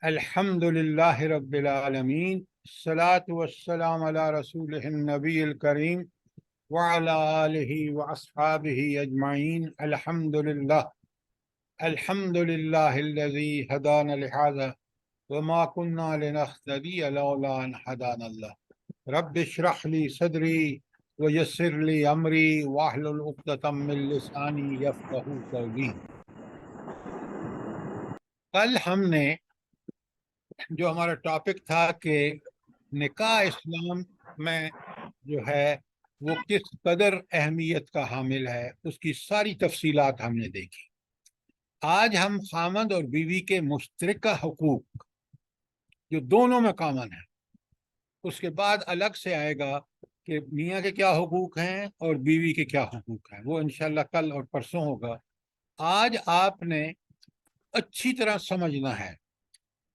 الحمد للہ رب العالمین، الصلاۃ والسلام علی رسولہ النبی الکریم وعلی آلہ واصحابہ اجمعین۔ الحمد للہ الذی ہدانا لہذا وما كنا لنهتدی لولا ان ہدانا اللہ۔ رب اشرح لی صدری ویسر لی امری واحلل عقدۃ من لسانی یفقہوا قولی۔ کل ہم نے جو ہمارا ٹاپک تھا کہ نکاح اسلام میں جو ہے وہ کس قدر اہمیت کا حامل ہے، اس کی ساری تفصیلات ہم نے دیکھی۔ آج ہم خامند اور بیوی کے مشترکہ حقوق جو دونوں میں کامن ہے، اس کے بعد الگ سے آئے گا کہ میاں کے کیا حقوق ہیں اور بیوی کے کیا حقوق ہیں، وہ انشاءاللہ کل اور پرسوں ہوگا۔ آج آپ نے اچھی طرح سمجھنا ہے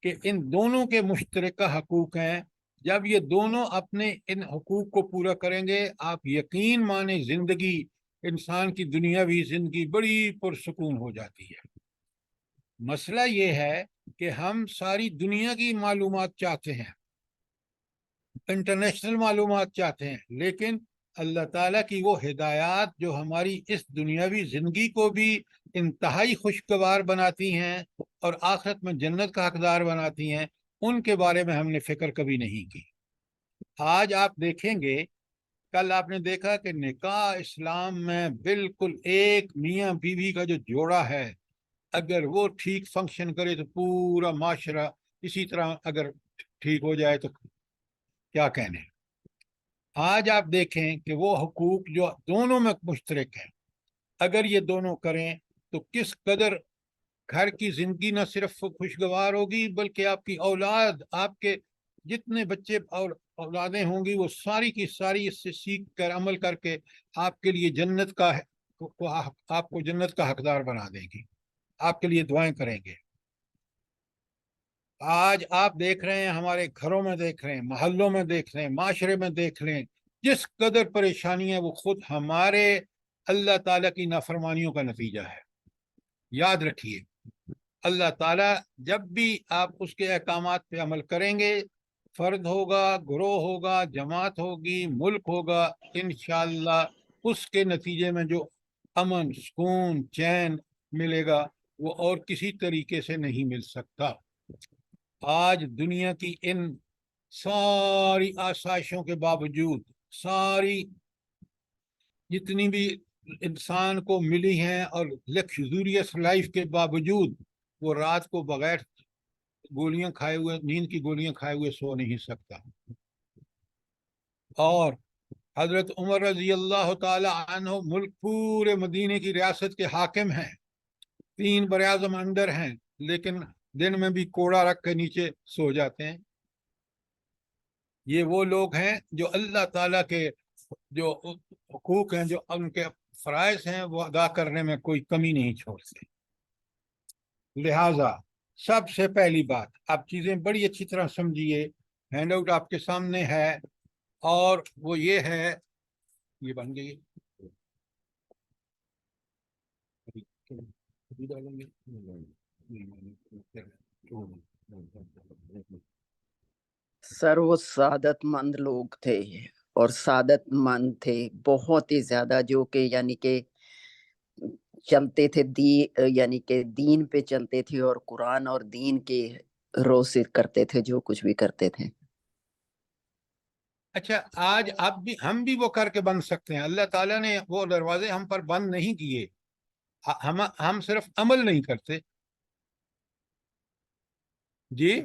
کہ ان دونوں کے مشترکہ حقوق ہیں۔ جب یہ دونوں اپنے ان حقوق کو پورا کریں گے، آپ یقین مانیں زندگی، انسان کی دنیاوی زندگی بڑی پرسکون ہو جاتی ہے۔ مسئلہ یہ ہے کہ ہم ساری دنیا کی معلومات چاہتے ہیں، انٹرنیشنل معلومات چاہتے ہیں، لیکن اللہ تعالیٰ کی وہ ہدایات جو ہماری اس دنیاوی زندگی کو بھی انتہائی خوشگوار بناتی ہیں اور آخرت میں جنت کا حقدار بناتی ہیں، ان کے بارے میں ہم نے فکر کبھی نہیں کی۔ آج آپ دیکھیں گے، کل آپ نے دیکھا کہ نکاح اسلام میں بالکل ایک میاں بیوی کا جو جوڑا ہے، اگر وہ ٹھیک فنکشن کرے تو پورا معاشرہ اسی طرح اگر ٹھیک ہو جائے تو کیا کہنے۔ آج آپ دیکھیں کہ وہ حقوق جو دونوں میں مشترک ہیں، اگر یہ دونوں کریں تو کس قدر گھر کی زندگی نہ صرف خوشگوار ہوگی، بلکہ آپ کی اولاد، آپ کے جتنے بچے اور اولادیں ہوں گی، وہ ساری کی ساری اس سے سیکھ کر عمل کر کے آپ کے لیے جنت کا آپ کو جنت کا حقدار بنا دیں گی، آپ کے لیے دعائیں کریں گے۔ آج آپ دیکھ رہے ہیں، ہمارے گھروں میں دیکھ رہے ہیں، محلوں میں دیکھ رہے ہیں، معاشرے میں دیکھ رہے ہیں، جس قدر پریشانی ہے وہ خود ہمارے اللہ تعالیٰ کی نافرمانیوں کا نتیجہ ہے۔ یاد رکھیے، اللہ تعالیٰ جب بھی آپ اس کے احکامات پہ عمل کریں گے، فرد ہوگا، گروہ ہوگا، جماعت ہوگی، ملک ہوگا، انشاءاللہ اس کے نتیجے میں جو امن، سکون، چین ملے گا وہ اور کسی طریقے سے نہیں مل سکتا۔ آج دنیا کی ان ساری آسائشوں کے باوجود، ساری جتنی بھی انسان کو ملی ہیں اور لگژریس لائف کے باوجود، وہ رات کو بغیر گولیاں کھائے ہوئے، نیند کی گولیاں کھائے ہوئے سو نہیں سکتا۔ اور حضرت عمر رضی اللہ تعالی عنہ ملک پورے مدینے کی ریاست کے حاکم ہیں، 3 براعظم اندر ہیں، لیکن دن میں بھی کوڑا رکھ کے نیچے سو جاتے ہیں۔ یہ وہ لوگ ہیں جو اللہ تعالیٰ کے جو حقوق ہیں، جو ان کے فرائض ہیں، وہ ادا کرنے میں کوئی کمی نہیں چھوڑتے۔ لہٰذا سب سے پہلی بات، آپ چیزیں بڑی اچھی طرح سمجھیے، ہینڈ آؤٹ آپ کے سامنے ہے، اور وہ یہ ہے، یہ بن گئی سر وہ سعادت مند لوگ تھے اور سعادت مند تھے بہت ہی زیادہ، جو کہ یعنی کہ چلتے تھے یعنی کہ دین پہ چلتے تھے اور قرآن اور دین کے روز سے کرتے تھے جو کچھ بھی کرتے تھے۔ اچھا، آج آپ بھی، ہم بھی وہ کر کے بن سکتے ہیں۔ اللہ تعالیٰ نے وہ دروازے ہم پر بند نہیں کیے، ہم صرف عمل نہیں کرتے۔ جی،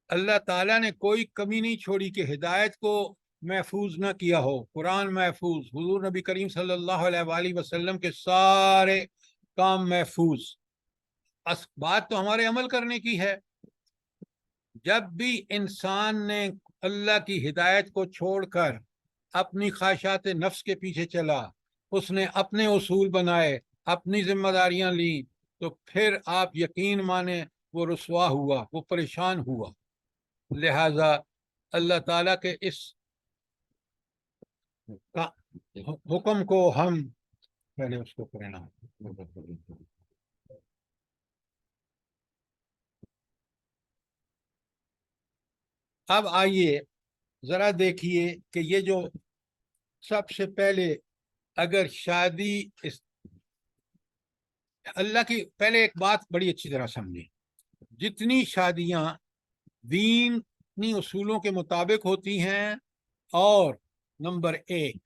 اللہ تعالیٰ نے کوئی کمی نہیں چھوڑی کہ ہدایت کو محفوظ نہ کیا ہو۔ قرآن محفوظ، حضور نبی کریم صلی اللہ علیہ وآلہ وسلم کے سارے کام محفوظ۔ بات تو ہمارے عمل کرنے کی ہے۔ جب بھی انسان نے اللہ کی ہدایت کو چھوڑ کر اپنی خواہشات نفس کے پیچھے چلا، اس نے اپنے اصول بنائے، اپنی ذمہ داریاں لیں، تو پھر آپ یقین مانیں وہ رسوا ہوا، وہ پریشان ہوا۔ لہذا اللہ تعالیٰ کے اس حکم کو ہم پہلے اس کو کرنا، اب آئیے ذرا دیکھیے کہ یہ جو سب سے پہلے اگر شادی اللہ کی، پہلے ایک بات بڑی اچھی طرح سمجھیں، جتنی شادیاں دینی اصولوں کے مطابق ہوتی ہیں اور نمبر ایک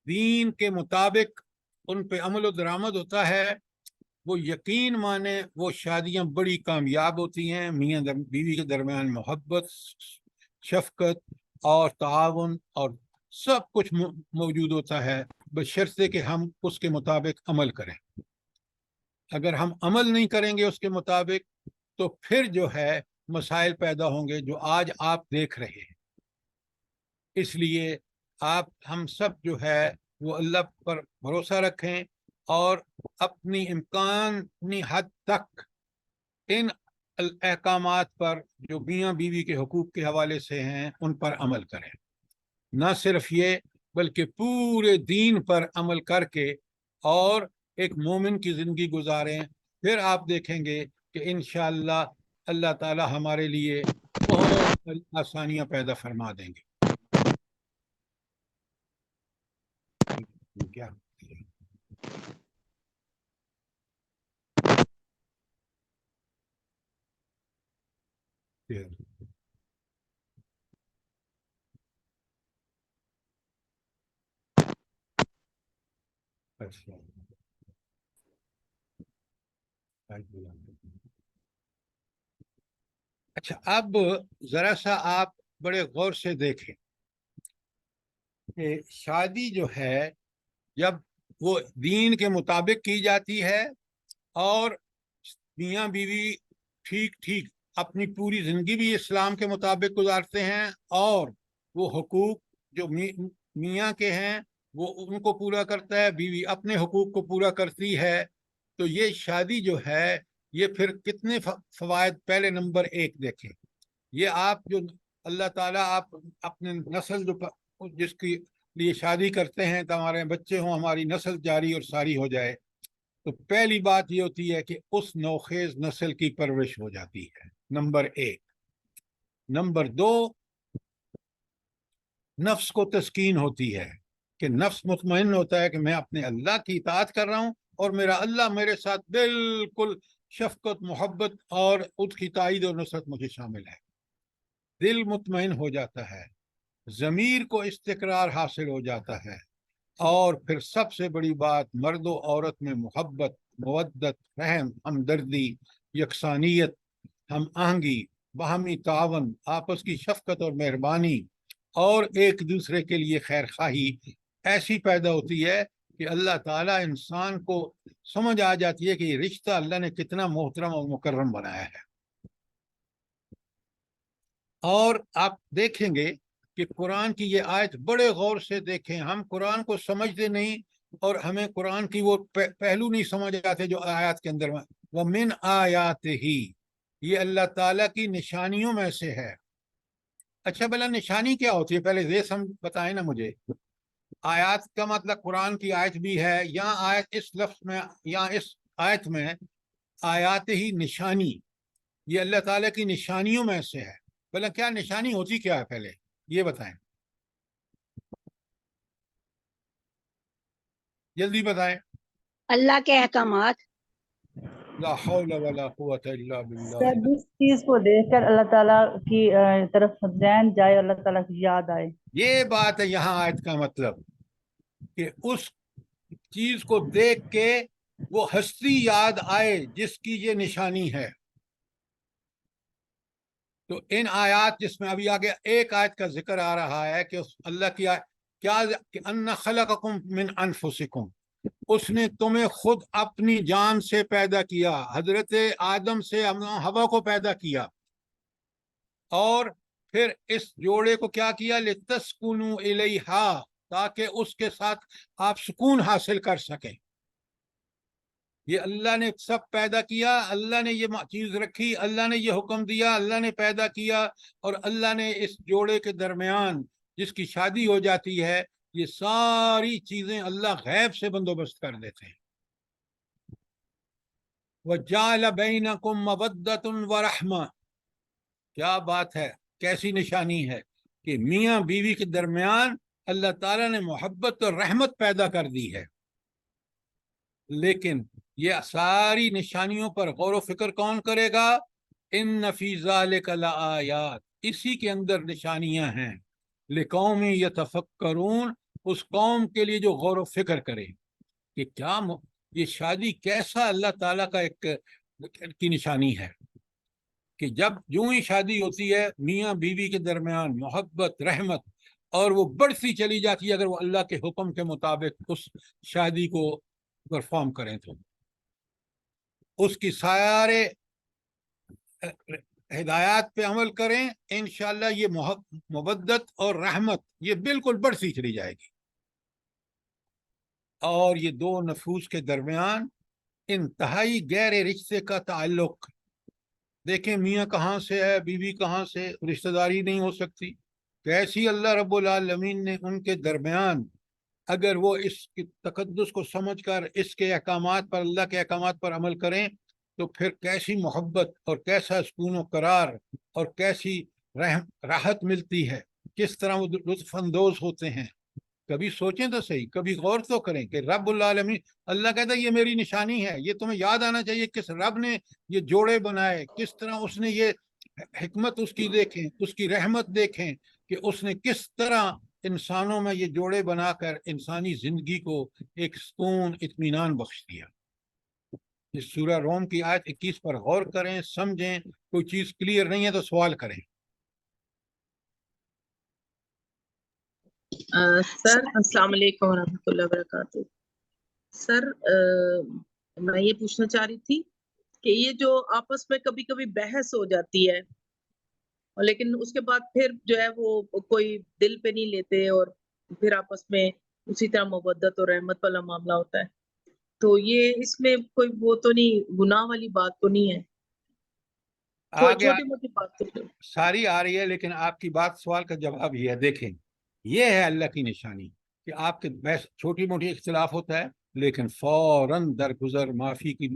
دین کے مطابق ان پہ عمل و درآمد ہوتا ہے، وہ یقین مانے وہ شادیاں بڑی کامیاب ہوتی ہیں، میاں بیوی کے درمیان محبت، شفقت اور تعاون اور سب کچھ موجود ہوتا ہے، بشرطے کہ ہم اس کے مطابق عمل کریں۔ اگر ہم عمل نہیں کریں گے اس کے مطابق تو پھر جو ہے مسائل پیدا ہوں گے جو آج آپ دیکھ رہے ہیں۔ اس لیے ہم سب جو ہے وہ اللہ پر بھروسہ رکھیں اور اپنی امکانی حد تک ان احکامات پر جو میاں بیوی کے حقوق کے حوالے سے ہیں ان پر عمل کریں، نہ صرف یہ بلکہ پورے دین پر عمل کر کے اور ایک مومن کی زندگی گزاریں، پھر آپ دیکھیں گے کہ انشاءاللہ اللہ تعالی ہمارے لیے بہت ساری آسانیاں پیدا فرما دیں گے۔ کیا اچھا، اب ذرا سا آپ بڑے غور سے دیکھیں کہ شادی جو ہے جب وہ دین کے مطابق کی جاتی ہے اور میاں بیوی ٹھیک ٹھیک اپنی پوری زندگی بھی اسلام کے مطابق گزارتے ہیں اور وہ حقوق جو میاں کے ہیں وہ ان کو پورا کرتا ہے، بیوی اپنے حقوق کو پورا کرتی ہے، تو یہ شادی جو ہے یہ پھر کتنے فوائد، پہلے نمبر ایک دیکھیں، یہ آپ جو اللہ تعالیٰ آپ اپنے نسل جو جس کی لیے شادی کرتے ہیں تو ہمارے بچے ہوں، ہماری نسل جاری اور ساری ہو جائے، تو پہلی بات یہ ہوتی ہے کہ اس نوخیز نسل کی پرورش ہو جاتی ہے، نمبر ایک۔ نمبر دو، نفس کو تسکین ہوتی ہے کہ نفس مطمئن ہوتا ہے کہ میں اپنے اللہ کی اطاعت کر رہا ہوں اور میرا اللہ میرے ساتھ بالکل شفقت، محبت اور اس کی تائید اور نصرت مجھے شامل ہے، دل مطمئن ہو جاتا ہے، ضمیر کو استقرار حاصل ہو جاتا ہے، اور پھر سب سے بڑی بات مرد و عورت میں محبت، مودت، رحم، ہمدردی، یکسانیت، ہم آہنگی، باہمی تعاون، آپس کی شفقت اور مہربانی اور ایک دوسرے کے لیے خیر خواہی ایسی پیدا ہوتی ہے کہ اللہ تعالیٰ انسان کو سمجھ آ جاتی ہے کہ یہ رشتہ اللہ نے کتنا محترم اور مکرم بنایا ہے۔ اور آپ دیکھیں گے کہ قرآن کی یہ آیت بڑے غور سے دیکھیں، ہم قرآن کو سمجھتے نہیں اور ہمیں قرآن کی وہ پہلو نہیں سمجھ آتے جو آیات کے اندر میں، وَمِنْ آیَاتِهِ، یہ اللہ تعالیٰ کی نشانیوں میں سے ہے۔ اچھا بھلا نشانی کیا ہوتی ہے، پہلے یہ بتائیں نا مجھے۔ آیات کا مطلب قرآن کی آیت بھی ہے، یا آیت اس لفظ میں یا اس آیت میں آیات ہی نشانی، یہ اللہ تعالیٰ کی نشانیوں میں سے ہے۔ بھلا کیا نشانی ہوتی کیا ہے، پہلے یہ بتائیں، جلدی بتائیں۔ اللہ کے احکامات، لا حول ولا قوت الا باللہ۔ سب اس چیز کو دیکھ کر اللہ تعالیٰ کی طرف ذہن جائے، اللہ تعالیٰ کی یاد آئے۔ یہ بات ہے یہاں آیت کا مطلب کہ اس چیز کو دیکھ کے وہ ہستی یاد آئے جس کی یہ نشانی ہے۔ تو ان آیات جس میں ابھی آگے ایک آیت کا ذکر آ رہا ہے کہ اللہ کی کیا کہ ان خلقکم من انفسکم، اس نے تمہیں خود اپنی جان سے پیدا کیا، حضرت آدم سے حوا کو پیدا کیا، اور پھر اس جوڑے کو کیا کیا، لتسکنوا الیہا، تاکہ اس کے ساتھ آپ سکون حاصل کر سکیں۔ یہ اللہ نے سب پیدا کیا، اللہ نے یہ چیز رکھی، اللہ نے یہ حکم دیا، اللہ نے پیدا کیا، اور اللہ نے اس جوڑے کے درمیان جس کی شادی ہو جاتی ہے یہ ساری چیزیں اللہ غیب سے بندوبست کر دیتے ہیں۔ وَجَعَلَ بَيْنَكُمْ مَوَدَّةٌ وَرَحْمَةٌ، کیا بات ہے، کیسی نشانی ہے کہ میاں بیوی کے درمیان اللہ تعالیٰ نے محبت اور رحمت پیدا کر دی ہے. لیکن یہ ساری نشانیوں پر غور و فکر کون کرے گا؟ ان فی ذالک لآیات، اسی کے اندر نشانیاں ہیں. لقوم یتفکرون، اس قوم کے لیے جو غور و فکر کرے کہ کیا یہ شادی کیسا اللہ تعالیٰ کا ایک کی نشانی ہے کہ جب یوں ہی شادی ہوتی ہے میاں بیوی کے درمیان محبت رحمت، اور وہ بڑھتی چلی جاتی ہے اگر وہ اللہ کے حکم کے مطابق اس شادی کو پرفارم کریں تو اس کی سارے ہدایات پہ عمل کریں، انشاءاللہ یہ مودت اور رحمت یہ بالکل بڑھتی چلی جائے گی. اور یہ دو نفوس کے درمیان انتہائی گہرے رشتے کا تعلق، دیکھیں میاں کہاں سے ہے بیوی کہاں سے، رشتہ داری نہیں ہو سکتی. کیسی اللہ رب العالمین نے ان کے درمیان اگر وہ اس کی تقدس کو سمجھ کر اس کے احکامات پر اللہ کے احکامات پر عمل کریں تو پھر کیسی محبت اور کیسا سکون و قرار اور کیسی راحت ملتی ہے، کس طرح وہ لطف اندوز ہوتے ہیں. کبھی سوچیں تو صحیح، کبھی غور تو کریں کہ رب العالمین اللہ کہتا ہے یہ میری نشانی ہے. یہ تمہیں یاد آنا چاہیے کس رب نے یہ جوڑے بنائے، کس طرح اس نے یہ حکمت اس کی دیکھیں، اس کی رحمت دیکھیں کہ اس نے کس طرح انسانوں میں یہ جوڑے بنا کر انسانی زندگی کو ایک سکون اطمینان بخش دیا. اس سورہ روم کی آیت 21 پر غور کریں، سمجھیں، کوئی چیز کلیئر نہیں ہے تو سوال کریں. سر السلام علیکم ورحمۃ اللہ وبرکاتہ. سر میں یہ پوچھنا چاہ رہی تھی کہ یہ جو آپس میں کبھی کبھی بحث ہو جاتی ہے لیکن اس کے بعد پھر جو ہے وہ کوئی دل پہ نہیں لیتے اور پھر آپس میں اسی طرح مودت اور رحمت والا معاملہ ہوتا ہے، تو یہ اس میں کوئی وہ تو نہیں، گناہ والی بات تو نہیں ہے؟ کوئی آگے چھوٹی موٹی بات تو ساری آ رہی ہے، لیکن آپ کی بات سوال کا جواب یہ ہے. دیکھیں یہ ہے اللہ کی نشانی کہ آپ کے چھوٹی موٹی اختلاف ہوتا ہے لیکن فوراً درگزر معافی کی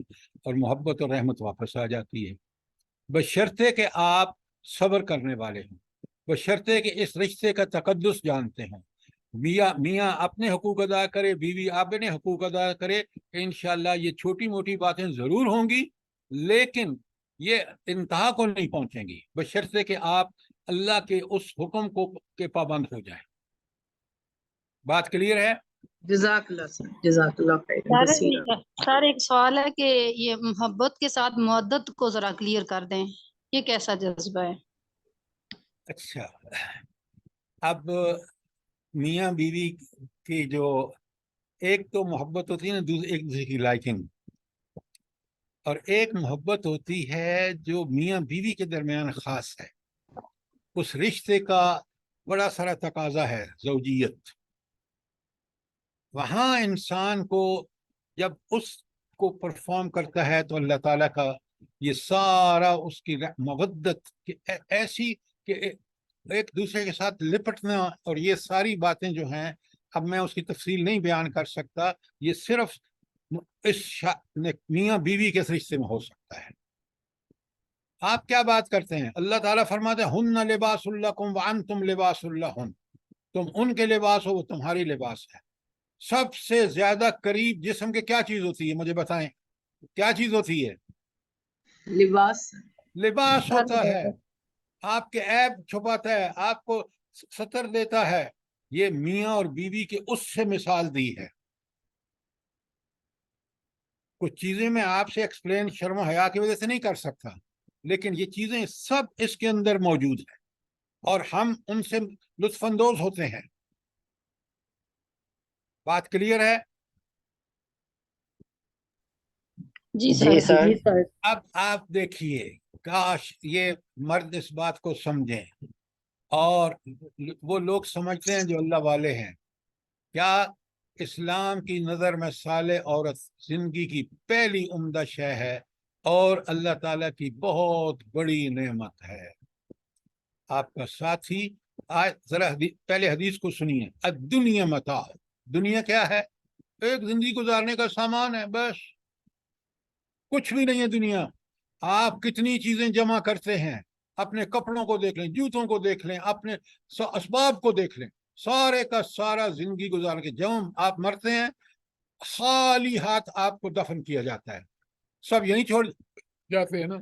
اور محبت اور رحمت واپس آ جاتی ہے، بشرطے کہ آپ صبر کرنے والے ہوں، بشرطے کہ اس رشتے کا تقدس جانتے ہیں. میاں اپنے حقوق ادا کرے، بیوی اپنے حقوق ادا کرے، انشاءاللہ یہ چھوٹی موٹی باتیں ضرور ہوں گی لیکن یہ انتہا کو نہیں پہنچیں گی بشرطے کہ آپ اللہ کے اس حکم کو کے پابند ہو جائیں. بات کلیئر ہے؟ جزاک اللہ سر، جزاک اللہ خیر. سر ایک سوال ہے کہ یہ محبت کے ساتھ مودت کو ذرا کلیئر کر دیں، یہ کیسا جذبہ ہے؟ اچھا، اب میاں بیوی کی جو ایک تو محبت ہوتی ہے نا ایک دوسرے کی لائکنگ، اور ایک محبت ہوتی ہے جو میاں بیوی کے درمیان خاص ہے. اس رشتے کا بڑا سارا تقاضا ہے زوجیت. وہاں انسان کو جب اس کو پرفارم کرتا ہے تو اللہ تعالیٰ کا یہ سارا اس کی مودت ایسی کہ ایک دوسرے کے ساتھ لپٹنا، اور یہ ساری باتیں جو ہیں اب میں اس کی تفصیل نہیں بیان کر سکتا، یہ صرف اس میاں بیوی کے رشتے میں ہو سکتا ہے. آپ کیا بات کرتے ہیں؟ اللہ تعالیٰ فرماتے ہیں ہن لباس لکم وانتم لباس لہن، تم ان کے لباس ہو وہ تمہاری لباس ہے. سب سے زیادہ قریب جسم کے کیا چیز ہوتی ہے؟ مجھے بتائیں کیا چیز ہوتی ہے؟ لباس ہوتا ہے. آپ کے عیب چھپاتا ہے، آپ کو ستر دیتا ہے. یہ میاں اور بیوی کے اس سے مثال دی ہے. کچھ چیزیں میں آپ سے ایکسپلین شرم و حیا کی وجہ سے نہیں کر سکتا، لیکن یہ چیزیں سب اس کے اندر موجود ہیں اور ہم ان سے لطف اندوز ہوتے ہیں. بات کلیئر ہے؟ جی سر. اب آپ دیکھیے، کاش یہ مرد اس بات کو سمجھیں اور وہ لوگ سمجھتے ہیں جو اللہ والے ہیں. کیا اسلام کی نظر میں صالح عورت زندگی کی پہلی عمدہ شے ہے اور اللہ تعالیٰ کی بہت بڑی نعمت ہے. آپ کا ساتھی ذرا پہلے حدیث کو سنیے. الدنیا متاع، دنیا کیا ہے؟ ایک زندگی گزارنے کا سامان ہے، بس کچھ بھی نہیں ہے دنیا. آپ کتنی چیزیں جمع کرتے ہیں، اپنے کپڑوں کو دیکھ لیں، جوتوں کو دیکھ لیں، اپنے اسباب کو دیکھ لیں، سارے کا سارا زندگی گزار کے جب آپ مرتے ہیں خالی ہاتھ آپ کو دفن کیا جاتا ہے، سب یہیں چھوڑ جاتے ہیں نا.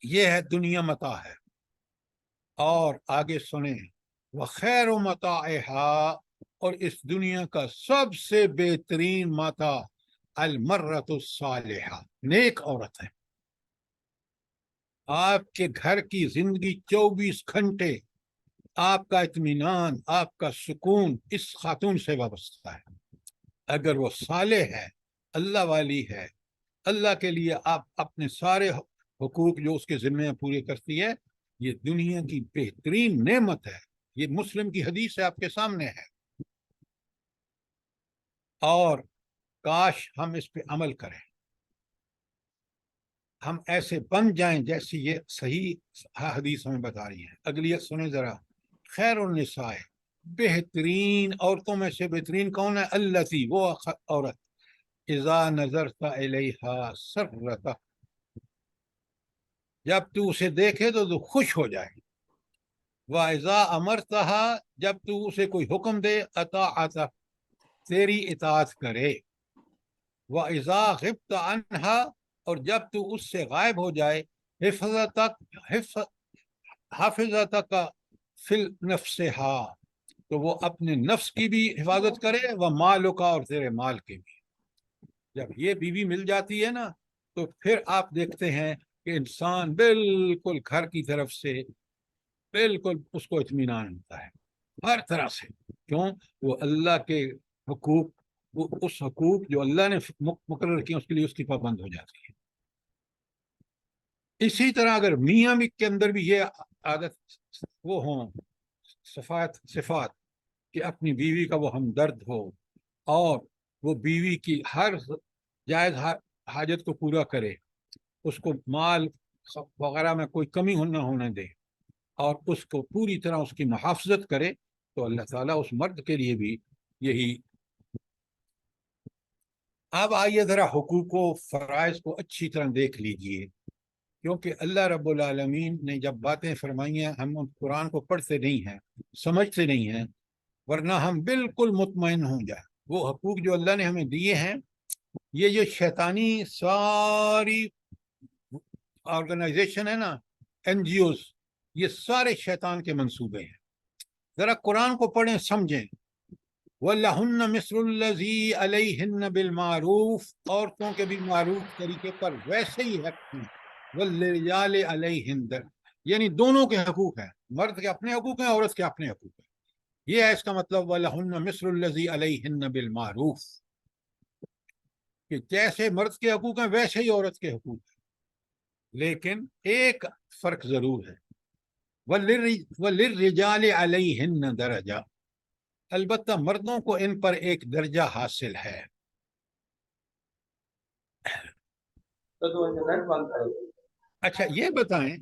یہ ہے دنیا متاع ہے. اور آگے سنیں وخیر متاعها، اور اس دنیا کا سب سے بہترین متاع المرۃ الصالحہ، نیک عورت ہے. آپ کے گھر کی زندگی 24 گھنٹے آپ کا اطمینان، آپ کا سکون اس خاتون سے وابستہ ہے. اگر وہ صالح ہے، اللہ والی ہے، اللہ کے لیے آپ اپنے سارے حقوق جو اس کے ذمہ پورے کرتی ہے، یہ دنیا کی بہترین نعمت ہے. یہ مسلم کی حدیث ہے، آپ کے سامنے ہے. اور کاش ہم اس پہ عمل کریں، ہم ایسے بن جائیں جیسی یہ صحیح حدیث ہمیں بتا رہی ہے. اگلی سنیں ذرا. خیر النساء، بہترین عورتوں میں سے بہترین کون ہے؟ التی، وہ عورت اذا نظرت الیہا سرت، جب تو اسے دیکھے تو خوش ہو جائے. واذا امرتہا، جب تو اسے کوئی حکم دے اطاعت، تیری اطاعت کرے. واذا غبت عنہا، اور جب تو اس سے غائب ہو جائے حفظتک فی نفسہا، تو وہ اپنے نفس کی بھی حفاظت کرے، وہ مالک، اور تیرے مال کی بھی. جب یہ بیوی مل جاتی ہے نا تو پھر آپ دیکھتے ہیں کہ انسان بالکل گھر کی طرف سے بالکل اس کو اطمینان ہوتا ہے ہر طرح سے. کیوں؟ وہ اللہ کے حقوق، وہ اس حقوق جو اللہ نے مقرر کیا اس کے لیے اس کی پابند ہو جاتی ہے. اسی طرح اگر میاں بھی کے اندر بھی یہ عادت وہ ہوں، صفات کہ اپنی بیوی کا وہ ہمدرد ہو، اور وہ بیوی کی ہر جائز حاجت کو پورا کرے، اس کو مال وغیرہ میں کوئی کمی نہ ہونے دے، اور اس کو پوری طرح اس کی محافظت کرے، تو اللہ تعالیٰ اس مرد کے لیے بھی یہی. اب آئیے ذرا حقوق و فرائض کو اچھی طرح دیکھ لیجئے، کیونکہ اللہ رب العالمین نے جب باتیں فرمائی ہیں ہم ان قرآن کو پڑھتے نہیں ہیں، سمجھتے نہیں ہیں، ورنہ ہم بالکل مطمئن ہوں جائیں. وہ حقوق جو اللہ نے ہمیں دیے ہیں، یہ جو شیطانی ساری آرگنائزیشن ہے نا، این جی اوز، یہ سارے شیطان کے منصوبے ہیں. ذرا قرآن کو پڑھیں، سمجھیں. وَلَهُنَّ مِثْلُ الَّذِي عَلَيْهِنَّ بِالْمَعْرُوفِ، عورتوں کے بھی معروف طریقے پر ویسے ہی حق ہیں. وَالرِّجَالِ عَلَيْهِنَّ، یعنی دونوں کے حقوق ہیں، مرد کے اپنے حقوق ہیں، عورت کے اپنے حقوق ہیں. یہ ہے اس کا مطلب وَلَهُنَّ مِثْلُ الَّذِي عَلَيْهِنَّ بِالْمَعْرُوفِ، کہ جیسے مرد کے حقوق ہیں ویسے ہی عورت کے حقوق ہیں. لیکن ایک فرق ضرور ہے، وَلِلرِّجَالِ عَلَيْهِنَّ دَرَجَةٌ، البتہ مردوں کو ان پر ایک درجہ حاصل ہے. اچھا یہ بتائیں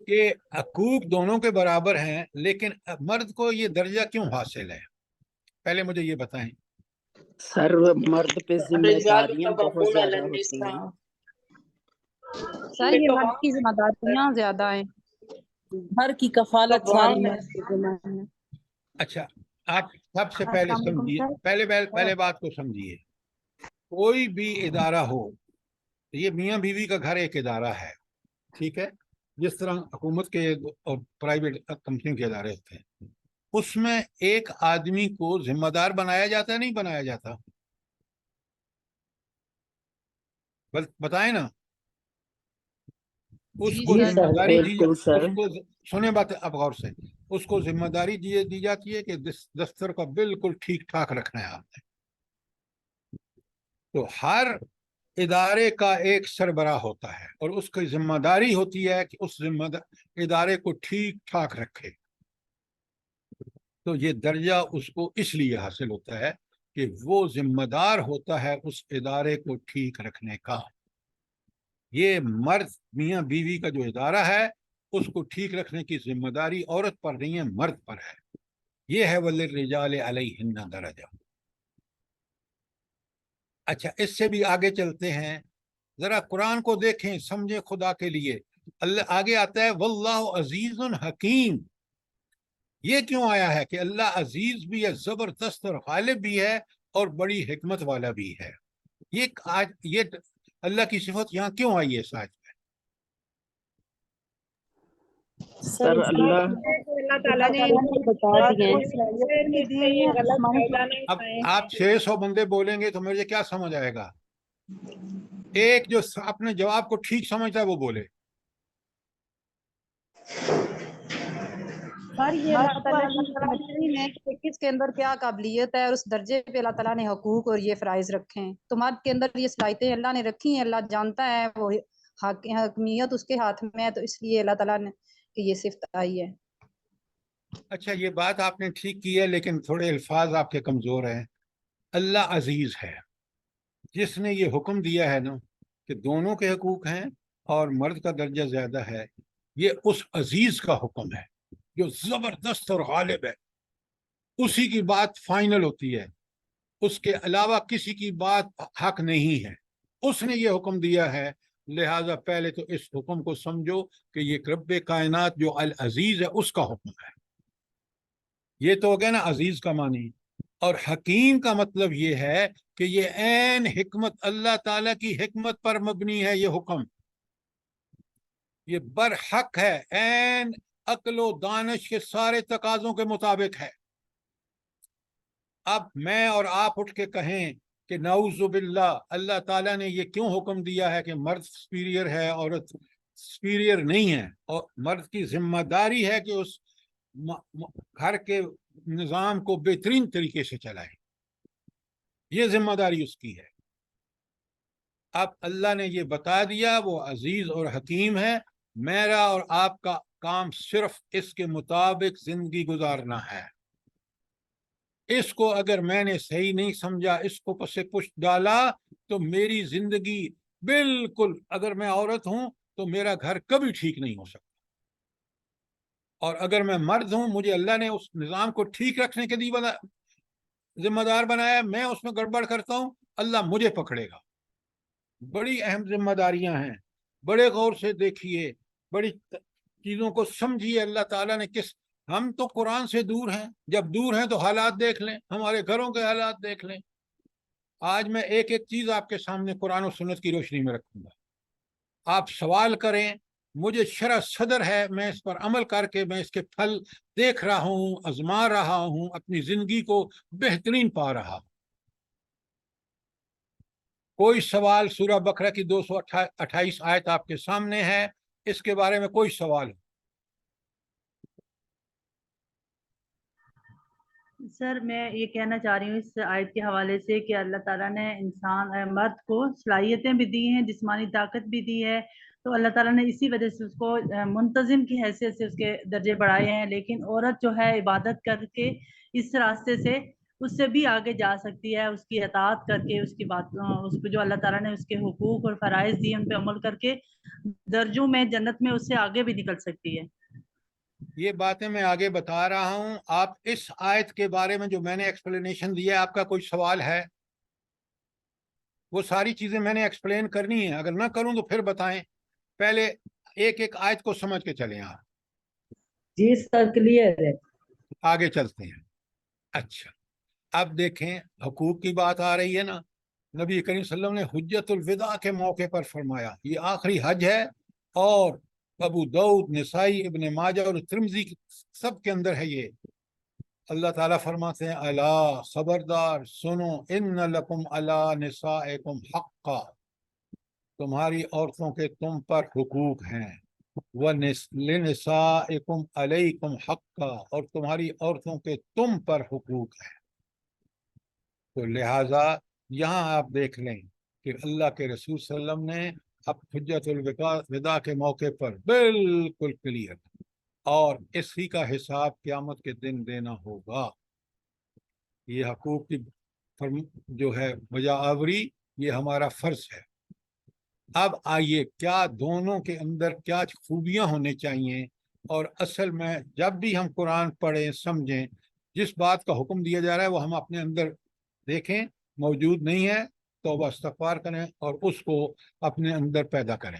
کہ حقوق دونوں کے برابر ہیں، لیکن مرد کو یہ درجہ کیوں حاصل ہے؟ پہلے مجھے یہ بتائیں. سر مرد پہ ذمہ داریاں بہت زیادہ ہوتی ہیں. سر یہ مرد کی ذمہ داریاں زیادہ ہیں، گھر کی کفالت ساری مرد کے ذمہ ہے. اچھا آپ سب سے پہلے السلام علیکم سمجھیے، سر. پہلے بات کو سمجھیے. کوئی بھی ادارہ ہو، یہ میاں بیوی کا گھر ایک ادارہ ہے، ٹھیک ہے، جس طرح حکومت کے اور پرائیویٹ کمپنی کے ادارے ہوتے ہیں. اس میں ایک آدمی کو ذمہ دار بنایا جاتا ہے، نہیں بنایا جاتا؟ بتائیں نا. اس کو جی ذمہ سر، داری بالکل سر. اس کو سنیں بات اب غور سے، اس کو ذمہ داری دی جاتی ہے کہ دفتر کا بالکل ٹھیک ٹھاک رکھنا ہے آپ نے. تو ہر ادارے کا ایک سربراہ ہوتا ہے، اور اس کی ذمہ داری ہوتی ہے کہ اس ادارے کو ٹھیک ٹھاک رکھے. تو یہ درجہ اس کو اس لیے حاصل ہوتا ہے کہ وہ ذمہ دار ہوتا ہے اس ادارے کو ٹھیک رکھنے کا. یہ مرد میاں بیوی کا جو ادارہ ہے اس کو ٹھیک رکھنے کی ذمہ داری عورت پر نہیں ہے، مرد پر ہے. یہ ہے وَلِلرِّجَالِ عَلَيْهِنَّ دَرَجَةٌ. اچھا اس سے بھی آگے چلتے ہیں، ذرا قرآن کو دیکھیں، سمجھیں خدا کے لیے. اللہ آگے آتا ہے واللہ عزیز حکیم. یہ کیوں آیا ہے کہ اللہ عزیز بھی ہے، زبردست اور غالب بھی ہے، اور بڑی حکمت والا بھی ہے. یہ اللہ کی صفت یہاں کیوں آئی ہے اس آیت میں؟ سر اللہ اللہ تعالیٰ نے بتا دیے ہیں کہ اس سے یہ غلط فائدہ نہ اب اٹھائیں. آپ 600 بندے بولیں گے تو مجھے کیا سمجھ آئے گا؟ ایک جو اپنے جواب کو ٹھیک سمجھتا ہے وہ بولے. سر یہ اللہ تعالیٰ کی سمجھنے میں کہ کس کے اندر کیا قابلیت ہے اور اس درجے پہ اللہ تعالیٰ نے حقوق اور یہ فرائض رکھے ہیں. تمہارے کے اندر یہ صلاحیتیں اللہ نے رکھی ہیں، اللہ جانتا ہے، وہ حکمیت اس کے ہاتھ میں ہے، تو اس لیے اللہ تعالیٰ نے یہ صفت آئی ہے. اچھا یہ بات آپ نے ٹھیک کی ہے، لیکن تھوڑے الفاظ آپ کے کمزور ہیں. اللہ عزیز ہے، جس نے یہ حکم دیا ہے نا کہ دونوں کے حقوق ہیں اور مرد کا درجہ زیادہ ہے، یہ اس عزیز کا حکم ہے جو زبردست اور غالب ہے. اسی کی بات فائنل ہوتی ہے، اس کے علاوہ کسی کی بات حق نہیں ہے. اس نے یہ حکم دیا ہے، لہذا پہلے تو اس حکم کو سمجھو کہ یہ رب کائنات جو العزیز ہے اس کا حکم ہے. یہ تو ہو گیا نا عزیز کا معنی. اور حکیم کا مطلب یہ ہے کہ یہ عین حکمت، اللہ تعالیٰ کی حکمت پر مبنی ہے. یہ حکم یہ برحق ہے، عین عقل و دانش کے سارے تقاضوں کے مطابق ہے. اب میں اور آپ اٹھ کے کہیں کہ نعوذ باللہ اللہ تعالیٰ نے یہ کیوں حکم دیا ہے کہ مرد سپیریئر ہے عورت سپیریئر نہیں ہے، اور مرد کی ذمہ داری ہے کہ اس گھر کے نظام کو بہترین طریقے سے چلائے، یہ ذمہ داری اس کی ہے. اب اللہ نے یہ بتا دیا وہ عزیز اور حکیم ہے. میرا اور آپ کا کام صرف اس کے مطابق زندگی گزارنا ہے. اس کو اگر میں نے صحیح نہیں سمجھا، اس کو پس پشت ڈالا، تو میری زندگی بالکل، اگر میں عورت ہوں تو میرا گھر کبھی ٹھیک نہیں ہو سکتا، اور اگر میں مرد ہوں مجھے اللہ نے اس نظام کو ٹھیک رکھنے کے لیے ذمہ دار بنایا، میں اس میں گڑبڑ کرتا ہوں اللہ مجھے پکڑے گا. بڑی اہم ذمہ داریاں ہیں، بڑے غور سے دیکھیے، بڑی چیزوں کو سمجھیے. اللہ تعالیٰ نے کس، ہم تو قرآن سے دور ہیں، جب دور ہیں تو حالات دیکھ لیں، ہمارے گھروں کے حالات دیکھ لیں. آج میں ایک ایک چیز آپ کے سامنے قرآن و سنت کی روشنی میں رکھوں گا. آپ سوال کریں، مجھے شرح صدر ہے، میں اس پر عمل کر کے میں اس کے پھل دیکھ رہا ہوں، آزما رہا ہوں، اپنی زندگی کو بہترین پا رہا ہوں. کوئی سوال؟ سورہ بقرہ کی 228 آیت آپ کے سامنے ہے، اس کے بارے میں کوئی سوال؟ سر میں یہ کہنا چاہ رہی ہوں اس آیت کے حوالے سے کہ اللہ تعالیٰ نے مرد کو صلاحیتیں بھی دی ہیں، جسمانی طاقت بھی دی ہے، تو اللہ تعالیٰ نے اسی وجہ سے اس کو منتظم کی حیثیت سے اس کے درجے بڑھائے ہیں. لیکن عورت جو ہے عبادت کر کے اس راستے سے اس سے بھی آگے جا سکتی ہے، اس کی اطاعت کر کے، اس کی بات، اس کو جو اللہ تعالیٰ نے اس کے حقوق اور فرائض دیے ان پہ عمل کر کے درجوں میں جنت میں اس سے آگے بھی نکل سکتی ہے. یہ باتیں میں آگے بتا رہا ہوں. آپ اس آیت کے بارے میں جو میں نے ایکسپلینیشن دیا ہے، آپ کا کوئی سوال ہے؟ وہ ساری چیزیں میں نے ایکسپلین کرنی ہے، اگر نہ کروں تو پھر بتائیں. پہلے ایک ایک آیت کو سمجھ کے چلیں. آپ جی سر کلیئر ہے. آگے چلتے ہیں. اچھا اب دیکھیں، حقوق کی بات آ رہی ہے نا. نبی کریم صلی اللہ علیہ وسلم نے حجت الوداع کے موقع پر فرمایا، یہ آخری حج ہے، اور ابو داؤد، نسائی، ابن ماجہ اور ترمذی سب کے اندر ہے یہ. اللہ تعالیٰ فرماتے ہیں الا، خبردار سنو، ان لکم علی نسائکم حقا، تمہاری عورتوں کے تم پر حقوق ہیں. وَلِنِسَائِكُمْ عَلَيْكُمْ حَقًّا، اور تمہاری عورتوں کے تم پر حقوق ہیں. تو لہٰذا یہاں آپ دیکھ لیں کہ اللہ کے رسول صلی اللہ علیہ وسلم نے اب حجت الوداع کے موقع پر بالکل کلیئر، اور اسی کا حساب قیامت کے دن دینا ہوگا. یہ حقوق کی جو ہے بجا آوری، یہ ہمارا فرض ہے. اب آئیے، کیا دونوں کے اندر کیا خوبیاں ہونے چاہیے؟ اور اصل میں جب بھی ہم قرآن پڑھیں، سمجھیں، جس بات کا حکم دیا جا رہا ہے وہ ہم اپنے اندر دیکھیں موجود نہیں ہے، توبہ استغفار کریں اور اس کو اپنے اندر پیدا کریں.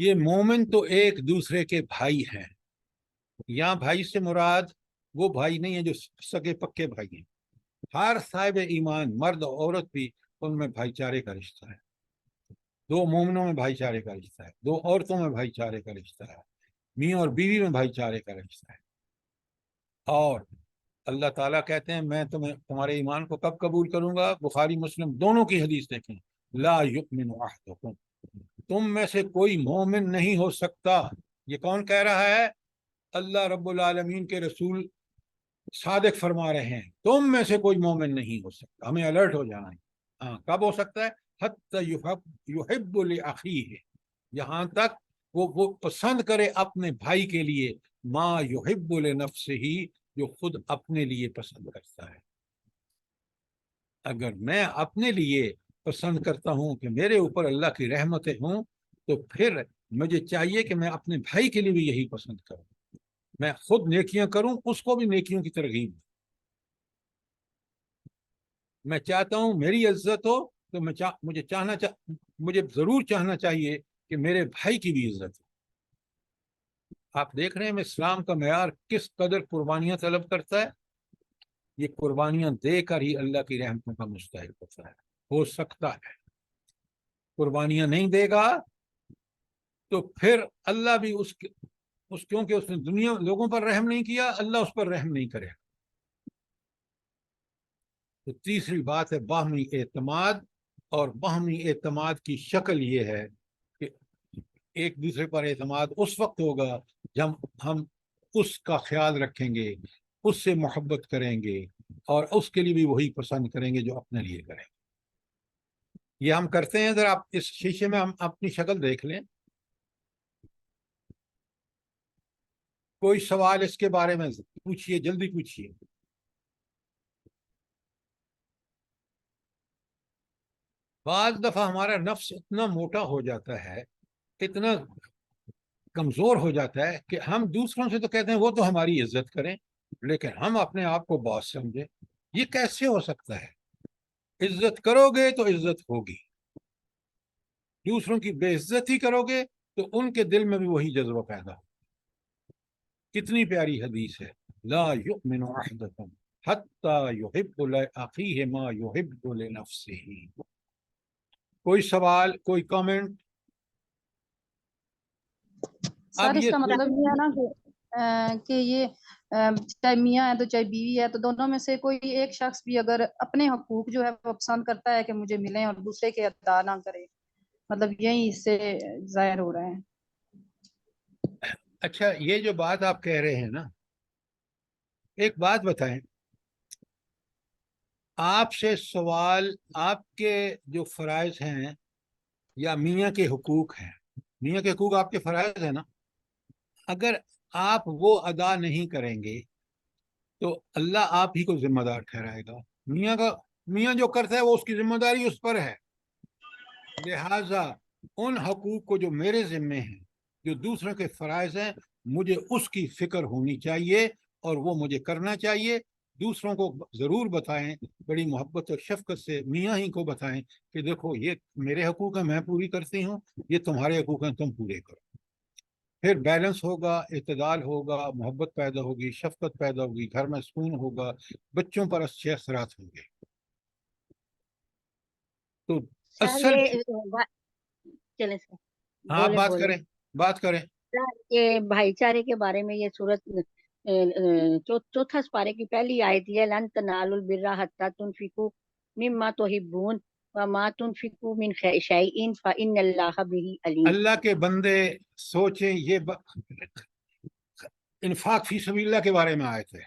یہ مومن تو ایک دوسرے کے بھائی ہیں. یہاں بھائی سے مراد وہ بھائی نہیں ہے جو سگے پکے بھائی ہیں. ہر صاحب ایمان مرد اور عورت بھی ان میں بھائی چارے کا رشتہ ہے. دو مومنوں میں بھائی چارے کا رشتہ ہے, دو عورتوں میں بھائی چارے کا رشتہ ہے, میاں اور بیوی میں بھائی چارے کا رشتہ ہے. اور اللہ تعالیٰ کہتے ہیں میں تمہارے ایمان کو کب قبول کروں گا؟ بخاری مسلم دونوں کی حدیث دیکھیں. لا یؤمن احدکم, تم میں سے کوئی مومن نہیں ہو سکتا. یہ کون کہہ رہا ہے؟ اللہ رب العالمین کے رسول صادق فرما رہے ہیں تم میں سے کوئی مومن نہیں ہو سکتا. ہمیں الرٹ ہو جانا ہے. ہاں, کب ہو سکتا ہے؟ حتی یحب لاخیہ, یہاں تک وہ پسند کرے اپنے بھائی کے لیے ما یحب لنفسہ, جو خود اپنے لیے پسند کرتا ہے. اگر میں اپنے لیے پسند کرتا ہوں کہ میرے اوپر اللہ کی رحمتیں ہوں, تو پھر مجھے چاہیے کہ میں اپنے بھائی کے لیے بھی یہی پسند کروں. میں خود نیکیاں کروں, اس کو بھی نیکیوں کی ترغیب. میں چاہتا ہوں میری عزت ہو, تو مجھے ضرور چاہنا چاہیے کہ میرے بھائی کی بھی عزت ہو. آپ دیکھ رہے ہیں اسلام کا معیار کس قدر قربانیاں طلب کرتا ہے. یہ قربانیاں دے کر ہی اللہ کی رحمتوں کا مستحق ہوتا ہے. ہو سکتا ہے قربانیاں نہیں دے گا تو پھر اللہ بھی کیونکہ اس نے دنیا لوگوں پر رحم نہیں کیا, اللہ اس پر رحم نہیں کرے. تو تیسری بات ہے باہمی اعتماد. اور باہمی اعتماد کی شکل یہ ہے کہ ایک دوسرے پر اعتماد اس وقت ہوگا جب ہم اس کا خیال رکھیں گے, اس سے محبت کریں گے, اور اس کے لیے بھی وہی پسند کریں گے جو اپنے لیے کریں گے. یہ ہم کرتے ہیں. اگر آپ اس شیشے میں ہم اپنی شکل دیکھ لیں, کوئی سوال اس کے بارے میں پوچھیے, جلدی پوچھیے. بعض دفعہ ہمارا نفس اتنا موٹا ہو جاتا ہے, اتنا کمزور ہو جاتا ہے کہ ہم دوسروں سے تو کہتے ہیں وہ تو ہماری عزت کریں, لیکن ہم اپنے آپ کو باس سمجھیں. یہ کیسے ہو سکتا ہے؟ عزت کرو گے تو عزت ہوگی, دوسروں کی بے عزتی کرو گے تو ان کے دل میں بھی وہی جذبہ پیدا ہو. کتنی پیاری حدیث ہے, لا یؤمن احدکم حتی یحب لاخیہ ما یحب لنفسہ. کوئی سوال, کوئی کامنٹ؟ سر اس کا مطلب یہ ہے نا کہ یہ چاہے میاں ہے تو چاہے بیوی ہے, تو دونوں میں سے کوئی ایک شخص بھی اگر اپنے حقوق جو ہے وہ پسند کرتا ہے کہ مجھے ملیں اور دوسرے کے ادا نہ کرے, مطلب یہی اس سے ظاہر ہو رہا ہے. اچھا, یہ جو بات آپ کہہ رہے ہیں نا, ایک بات بتائیں, آپ سے سوال آپ کے جو فرائض ہیں یا میاں کے حقوق ہیں, میاں کے حقوق آپ کے فرائض ہیں نا, اگر آپ وہ ادا نہیں کریں گے تو اللہ آپ ہی کو ذمہ دار ٹھہرائے گا. میاں جو کرتا ہے وہ اس کی ذمہ داری اس پر ہے. لہذا ان حقوق کو جو میرے ذمے ہیں, جو دوسروں کے فرائض ہیں, مجھے اس کی فکر ہونی چاہیے اور وہ مجھے کرنا چاہیے. دوسروں کو ضرور بتائیں, بڑی محبت اور شفقت سے میاں ہی کو بتائیں کہ دیکھو یہ میرے حقوق ہیں میں پوری کرتی ہوں, یہ تمہارے حقوق ہیں تم پورے کرو. پھر بیلنس ہوگا, اعتدال ہوگا, محبت پیدا ہوگی, شفقت پیدا ہوگی, گھر میں سکون ہوگا, بچوں پر اچھے اثرات ہوں گے. تو سر اصل چلے سر ہاں بولے بولے بات کریں. سر یہ بھائی چارے کے بارے میں یہ صورت چوتھا سپارے کی پہلی آیت ہے, لن تنالوا البر حتی تنفقوا مما تحبون وما تنفقوا من شیء فإن اللہ بہ علیم. اللہ کے بندے سوچیں, یہ انفاق فی سبیل اللہ کے بارے میں آئے تھے.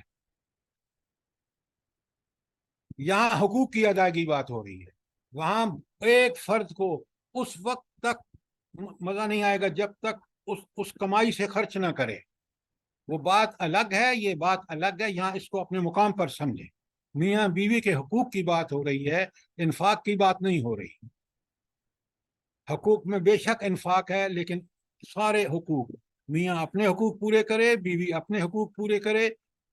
یہاں حقوق کی ادائیگی بات ہو رہی ہے. وہاں ایک فرد کو اس وقت تک مزہ نہیں آئے گا جب تک اس کمائی سے خرچ نہ کرے. وہ بات الگ ہے, یہ بات الگ ہے. یہاں اس کو اپنے مقام پر سمجھیں. میاں بیوی کے حقوق کی بات ہو رہی ہے, انفاق کی بات نہیں ہو رہی. حقوق میں بے شک انفاق ہے, لیکن سارے حقوق, میاں اپنے حقوق پورے کرے, بیوی اپنے حقوق پورے کرے,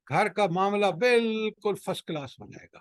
گھر کا معاملہ بالکل فرسٹ کلاس ہو جائے گا.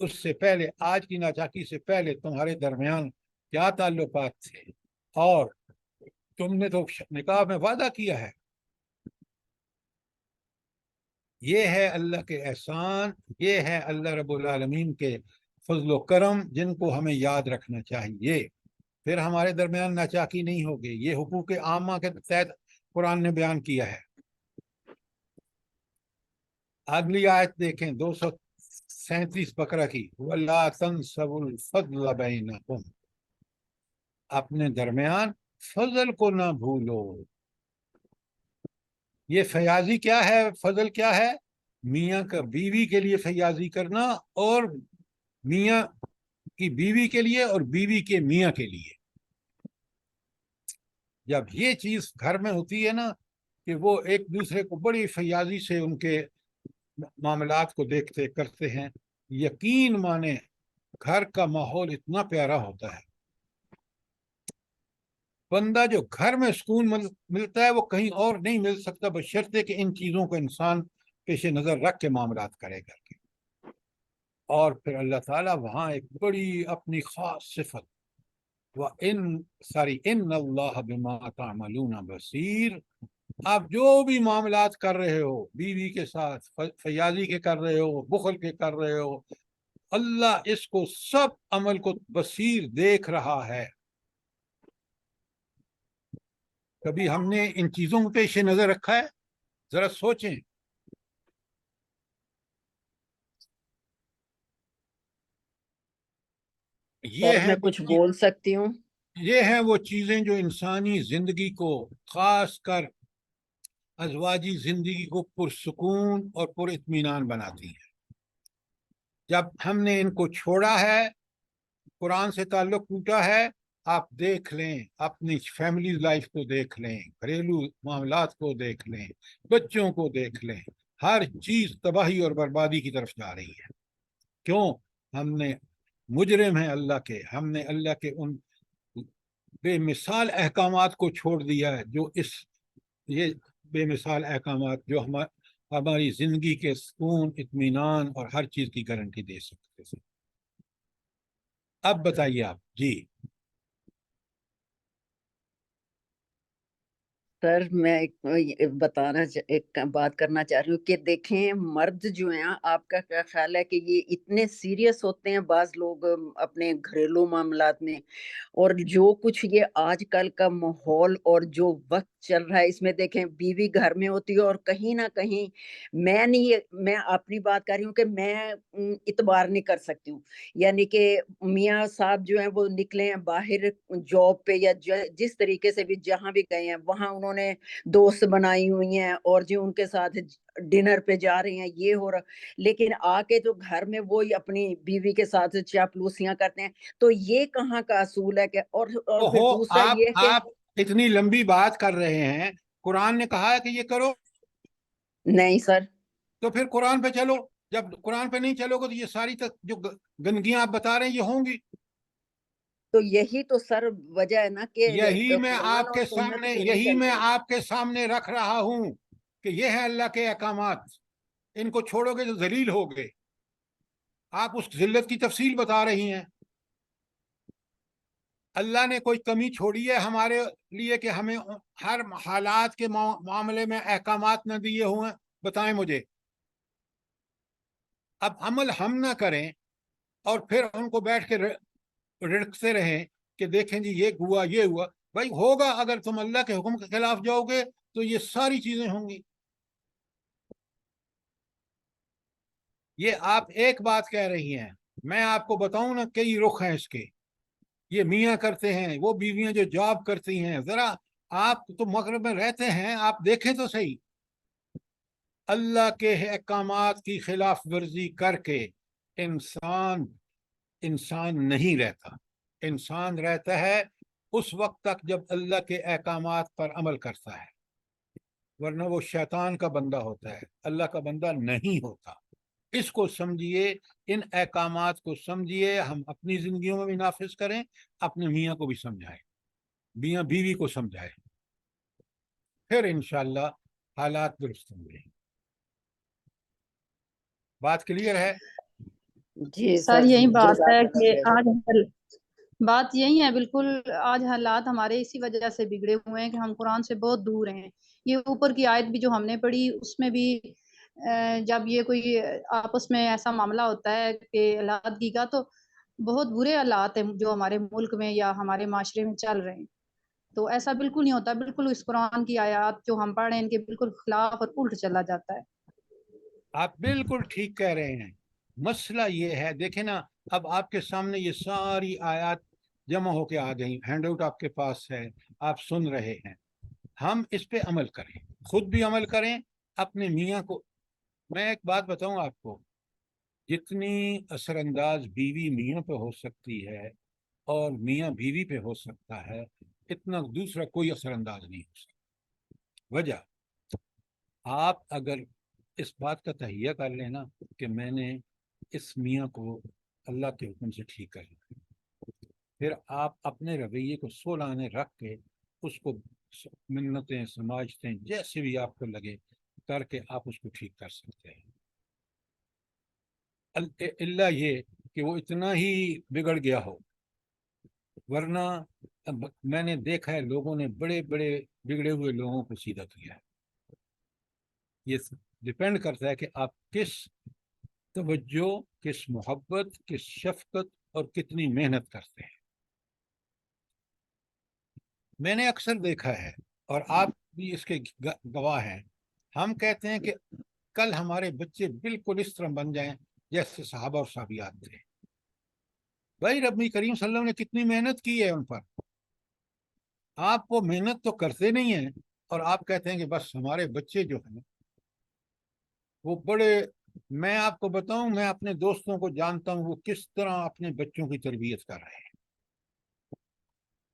اس سے پہلے، آج کی ناچاکی سے پہلے تمہارے درمیان کیا تعلقات تھے، اور تم نے تو نکاح میں وعدہ کیا ہے۔ یہ ہے اللہ کے احسان، یہ ہے اللہ رب العالمین کے فضل و کرم، جن کو ہمیں یاد رکھنا چاہیے۔ پھر ہمارے درمیان ناچاکی نہیں ہوگی۔ یہ حقوق عامہ کے تحت قرآن نے بیان کیا ہے۔ اگلی آیت دیکھیں، 237 بقرہ کی، وَلَا تَنْسَوُا الْفَضْلَ بَيْنَكُمْ، اپنے درمیان فضل کو نہ بھولو۔ یہ فیاضی کیا ہے؟ فضل کیا ہے؟ میاں کا بیوی کے لیے فیاضی کرنا، اور میاں کی بیوی کے لیے، اور بیوی کے میاں کے لیے۔ جب یہ چیز گھر میں ہوتی ہے نا کہ وہ ایک دوسرے کو بڑی فیاضی سے ان کے معاملات کو دیکھتے کرتے ہیں، یقین مانے گھر کا ماحول اتنا پیارا ہوتا ہے۔ بندہ جو گھر میں سکون ملتا ہے وہ کہیں اور نہیں مل سکتا، بشرطے کہ ان چیزوں کو انسان پیش نظر رکھ کے معاملات کرے گا۔ اور پھر اللہ تعالیٰ وہاں ایک بڑی اپنی خاص صفت، ان اللہ بما تعملون بصیر، آپ جو بھی معاملات کر رہے ہو، بیوی کے ساتھ فیاضی کے کر رہے ہو، بخل کے کر رہے ہو، اللہ اس کو سب عمل کو بصیر دیکھ رہا ہے۔ کبھی ہم نے ان چیزوں کو پیش نظر رکھا ہے؟ ذرا سوچیں۔ یہ سر ہے میں وہ کچھ بول سکتی ہوں؟ یہ ہیں وہ چیزیں جو انسانی زندگی کو، خاص کر ازواجی زندگی کو پرسکون اور پر اطمینان بناتی ہیں۔ جب ہم نے ان کو چھوڑا ہے، قرآن سے تعلق ٹوٹا ہے، آپ دیکھ لیں، اپنی فیملی لائف کو دیکھ لیں، گھریلو معاملات کو دیکھ لیں، بچوں کو دیکھ لیں، ہر چیز تباہی اور بربادی کی طرف جا رہی ہے۔ کیوں؟ ہم نے مجرم ہیں اللہ کے، ہم نے اللہ کے ان بے مثال احکامات کو چھوڑ دیا ہے، جو یہ بے مثال احکامات جو ہماری زندگی کے سکون، اطمینان اور ہر چیز کی گارنٹی دے سکتے تھے۔ اب بتائیے آپ جی۔ سر میں ایک بات کرنا چاہ رہی ہوں کہ دیکھیں، مرد جو ہیں، آپ کا کیا خیال ہے کہ یہ اتنے سیریس ہوتے ہیں بعض لوگ اپنے گھریلو معاملات میں؟ اور جو کچھ یہ آج کل کا ماحول اور جو وقت چل رہا ہے، اس میں دیکھیں بیوی گھر میں ہوتی ہے، اور کہیں نہ کہیں میں اپنی بات کر رہی ہوں کہ میں اعتبار نہیں کر سکتی ہوں، یعنی کہ میاں صاحب جو ہیں وہ نکلے ہیں باہر جاب پہ یا جس طریقے سے بھی جہاں بھی گئے ہیں، وہاں انہوں نے دوست بنائی ہوئی ہیں اور جو ان کے ساتھ ڈنر پہ جا رہے ہیں، یہ ہو رہا، لیکن آ کے جو گھر میں وہی اپنی بیوی کے ساتھ چاپلوسیاں کرتے ہیں، تو یہ کہاں کا اصول ہے کہ اور پھر دوسرا یہ کہ آپ اتنی لمبی بات کر رہے ہیں، قرآن نے کہا ہے کہ یہ کرو، نہیں سر۔ تو پھر قرآن پہ چلو۔ جب قرآن پہ نہیں چلو گے تو یہ ساری جو گندگیاں آپ بتا رہے ہیں یہ ہوں گی۔ تو یہی تو سر وجہ ہے نا کہ یہی میں قرآن اور سنت پہ نہیں چلتے۔ آپ کے سامنے رکھ رہا ہوں کہ یہ ہے اللہ کے احکامات، ان کو چھوڑو گے تو ذلیل ہوگے۔ آپ اس ذلت کی تفصیل بتا رہی ہیں۔ اللہ نے کوئی کمی چھوڑی ہے ہمارے لیے کہ ہمیں ہر حالات کے معاملے میں احکامات نہ دیے ہوئے؟ بتائیں مجھے۔ اب عمل ہم نہ کریں اور پھر ان کو بیٹھ کے رڑکتے رہیں کہ دیکھیں جی یہ ہوا یہ ہوا، بھائی ہوگا، اگر تم اللہ کے حکم کے خلاف جاؤ گے تو یہ ساری چیزیں ہوں گی۔ یہ آپ ایک بات کہہ رہی ہیں، میں آپ کو بتاؤں نا کئی رخ ہیں اس کے۔ یہ میاں کرتے ہیں، وہ بیویاں جو جاب کرتی ہیں۔ ذرا آپ تو مغرب میں رہتے ہیں، آپ دیکھیں تو صحیح، اللہ کے احکامات کی خلاف ورزی کر کے انسان نہیں رہتا۔ انسان رہتا ہے اس وقت تک جب اللہ کے احکامات پر عمل کرتا ہے، ورنہ وہ شیطان کا بندہ ہوتا ہے، اللہ کا بندہ نہیں ہوتا۔ اس کو سمجھیے، ان احکامات کو سمجھیے، ہم اپنی زندگیوں میں بھی نافذ کریں، اپنے میاں کو بھی سمجھائیں، میاں بیوی کو سمجھائیں، پھر انشاءاللہ حالات درست ہوں گے۔ بات کلیئر ہے؟ جی سر یہی بات ہے جزاک کہ اللہ خیر۔ بات یہی ہے بالکل، آج حالات ہمارے اسی وجہ سے بگڑے ہوئے ہیں کہ ہم قرآن سے بہت دور ہیں۔ یہ اوپر کی آیت بھی جو ہم نے پڑھی اس میں بھی جب یہ کوئی آپس میں ایسا معاملہ ہوتا ہے کہ علیحدگی کا، تو بہت برے حالات ہیں جو ہمارے ملک میں یا ہمارے معاشرے میں چل رہے ہیں۔ تو ایسا بالکل نہیں ہوتا، بالکل اس قرآن کی آیات جو ہم پڑھ رہے ہیں ان کے بالکل خلاف اور الٹ چلا جاتا ہے۔ آپ بالکل ٹھیک کہہ رہے ہیں۔ مسئلہ یہ ہے، دیکھیں نا، اب آپ کے سامنے یہ ساری آیات جمع ہو کے آ گئی، ہینڈ آؤٹ آپ کے پاس ہے، آپ سن رہے ہیں۔ ہم اس پہ عمل کریں، خود بھی عمل کریں، اپنے میاں کو۔ میں ایک بات بتاؤں آپ کو، جتنی اثر انداز بیوی میاں پہ ہو سکتی ہے اور میاں بیوی پہ ہو سکتا ہے، اتنا دوسرا کوئی اثر انداز نہیں ہو سکتا۔ وجہ، آپ اگر اس بات کا تہیہ کر لینا کہ میں نے اس میاں کو اللہ کے حکم سے ٹھیک کر لیا، پھر آپ اپنے رویے کو سولانے رکھ کے اس کو منتیں سماجتیں جیسے بھی آپ کو لگے کر کے آپ اس کو ٹھیک کر سکتے ہیں۔ اللہ یہ کہ وہ اتنا ہی بگڑ گیا ہو، ورنہ میں نے دیکھا ہے لوگوں نے بڑے بڑے بگڑے ہوئے لوگوں کو سیدھا کیا ہے۔ یہ ڈپینڈ کرتا ہے کہ آپ کس توجہ، کس محبت، کس شفقت اور کتنی محنت کرتے ہیں۔ میں نے اکثر دیکھا ہے، اور آپ بھی اس کے گواہ ہیں، ہم کہتے ہیں کہ کل ہمارے بچے بالکل اس طرح بن جائیں جیسے صحابہ اور صحابیات تھے۔ بھائی رب کریم صلی اللہ علیہ وسلم نے کتنی محنت کی ہے ان پر، آپ وہ محنت تو کرتے نہیں ہیں، اور آپ کہتے ہیں کہ بس ہمارے بچے جو ہیں وہ بڑے، میں آپ کو بتاؤں، میں اپنے دوستوں کو جانتا ہوں وہ کس طرح اپنے بچوں کی تربیت کر رہے ہیں،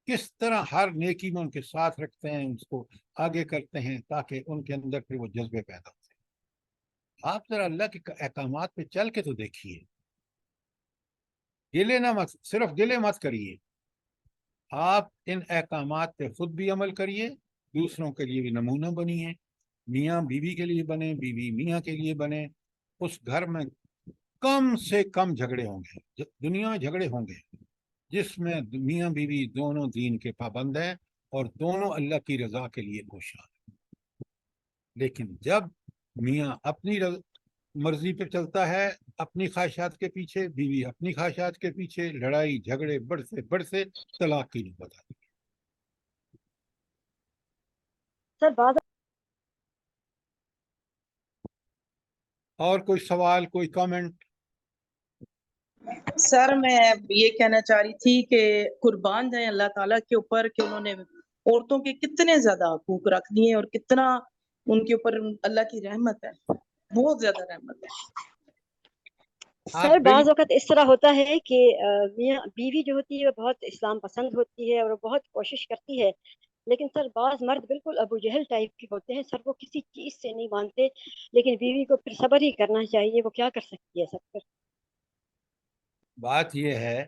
کس طرح ہر نیکی میں ان کے ساتھ رکھتے ہیں، اس کو آگے کرتے ہیں تاکہ ان کے اندر پھر وہ جذبے پیدا ہوتے ہیں۔ آپ ذرا اللہ کے احکامات پہ چل کے تو دیکھیے، گلے نہ مت، صرف گلے مت کریے، آپ ان احکامات پہ خود بھی عمل کریے، دوسروں کے لیے بھی نمونہ بنیے، میاں بیوی کے لیے بنے، بیوی میاں کے لیے بنے۔ اس گھر میں کم سے کم جھگڑے ہوں گے، دنیا میں جھگڑے ہوں گے جس میں میاں بیوی دونوں دین کے پابند ہیں اور دونوں اللہ کی رضا کے لیے کوشاں ہیں۔ لیکن جب میاں اپنی مرضی پہ چلتا ہے، اپنی خواہشات کے پیچھے، بیوی اپنی خواہشات کے پیچھے، لڑائی جھگڑے بڑھتے بڑھتے طلاق کی نوبت آتی ہے۔ سر بعض اور کوئی سوال، کوئی کامنٹ؟ سر میں یہ کہنا چاہ رہی تھی کہ قربان جائیں اللہ تعالیٰ کے اوپر کہ انہوں نے عورتوں کے کتنے زیادہ حقوق رکھ دیے اور کتنا ان کے اوپر اللہ کی رحمت ہے، بہت زیادہ رحمت ہے۔ سر بعض وقت اس طرح ہوتا ہے کہ میاں بیوی جو ہوتی ہے وہ بہت اسلام پسند ہوتی ہے اور وہ بہت کوشش کرتی ہے، لیکن سر بعض مرد بالکل ابو جہل ٹائپ کے ہوتے ہیں، سر وہ کسی چیز سے نہیں مانتے، لیکن بیوی کو پھر صبر ہی کرنا چاہیے، وہ کیا کر سکتی ہے سر؟ بات یہ ہے،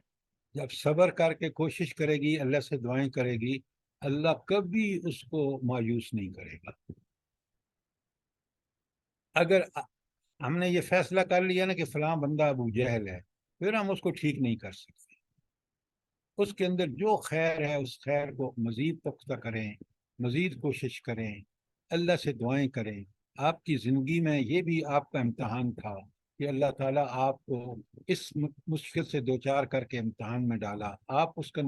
جب صبر کر کے کوشش کرے گی، اللہ سے دعائیں کرے گی، اللہ کبھی اس کو مایوس نہیں کرے گا۔ اگر ہم نے یہ فیصلہ کر لیا نا کہ فلاں بندہ ابو جہل ہے، پھر ہم اس کو ٹھیک نہیں کر سکتے۔ اس کے اندر جو خیر ہے اس خیر کو مزید پختہ کریں، مزید کوشش کریں، اللہ سے دعائیں کریں۔ آپ کی زندگی میں یہ بھی آپ کا امتحان تھا کہ اللہ تعالیٰ آپ کو اس مشکل سے دوچار کر کے امتحان میں ڈالا، آپ اس کا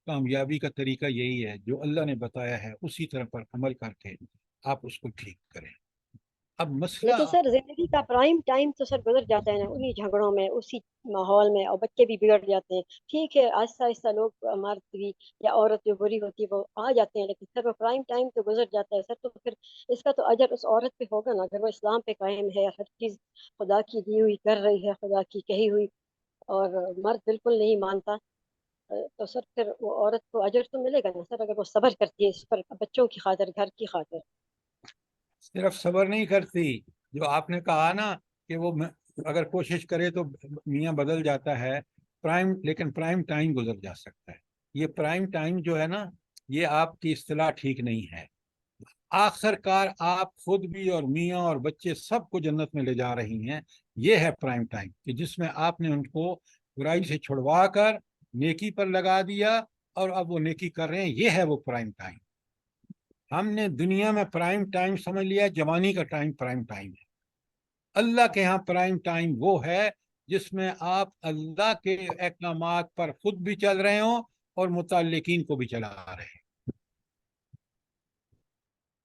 کامیابی کا طریقہ یہی ہے جو اللہ نے بتایا ہے، اسی طرح پر عمل کر کے آپ اس کو ٹھیک کریں۔ اب مسئلہ، لیکن سر زندگی کا پرائم ٹائم تو سر گزر جاتا ہے نا انہی جھگڑوں میں، اسی ماحول میں، اور بچے بھی بگڑ جاتے ہیں۔ ٹھیک ہے آہستہ آہستہ لوگ، مرد بھی یا عورت جو بری ہوتی ہے وہ آ جاتے ہیں، لیکن سر وہ پرائم ٹائم تو گزر جاتا ہے سر، تو پھر اس کا تو اجر اس عورت پہ ہوگا نا، اگر وہ اسلام پہ قائم ہے، ہر چیز خدا کی دی ہوئی کر رہی ہے، خدا کی کہی ہوئی، اور مرد بالکل نہیں مانتا، تو سر پھر وہ عورت کو اجر تو ملے گا نا سر، اگر وہ صبر کرتی ہے اس پر، بچوں کی خاطر، گھر کی خاطر۔ صرف صبر نہیں کرتی، جو آپ نے کہا نا کہ وہ اگر کوشش کرے تو میاں بدل جاتا ہے، لیکن پرائم ٹائم گزر جا سکتا ہے۔ یہ پرائم ٹائم جو ہے نا، یہ آپ کی اصطلاح ٹھیک نہیں ہے۔ آخرکار آپ خود بھی اور میاں اور بچے سب کو جنت میں لے جا رہی ہیں. یہ ہے پرائم ٹائم کہ جس میں آپ نے ان کو برائی سے چھڑوا کر نیکی پر لگا دیا اور اب وہ نیکی کر رہے ہیں. یہ ہے وہ پرائم ٹائم. ہم نے دنیا میں پرائم ٹائم سمجھ لیا جوانی کا ٹائم پرائم ٹائم ہے. اللہ کے ہاں پرائم ٹائم وہ ہے جس میں آپ اللہ کے احکامات پر خود بھی چل رہے ہوں اور متعلقین کو بھی چلا رہے ہیں.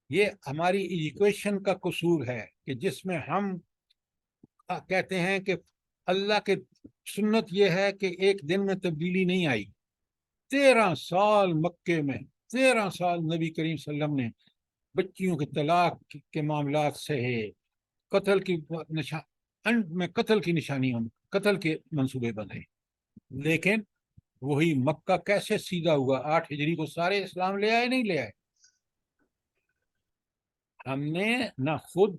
یہ ہماری ایجوکیشن کا قصور ہے کہ جس میں ہم کہتے ہیں کہ اللہ کے سنت یہ ہے کہ ایک دن میں تبدیلی نہیں آئی. 13 سال مکے میں 13 سال نبی کریم صلی اللہ علیہ وسلم نے بچیوں کے طلاق کے معاملات سے قتل کی قتل کی نشانیوں قتل کے منصوبے بنے. لیکن وہی مکہ کیسے سیدھا ہوا؟ 8 ہجری کو سارے اسلام لے آئے نہیں لے آئے. ہم نے نہ خود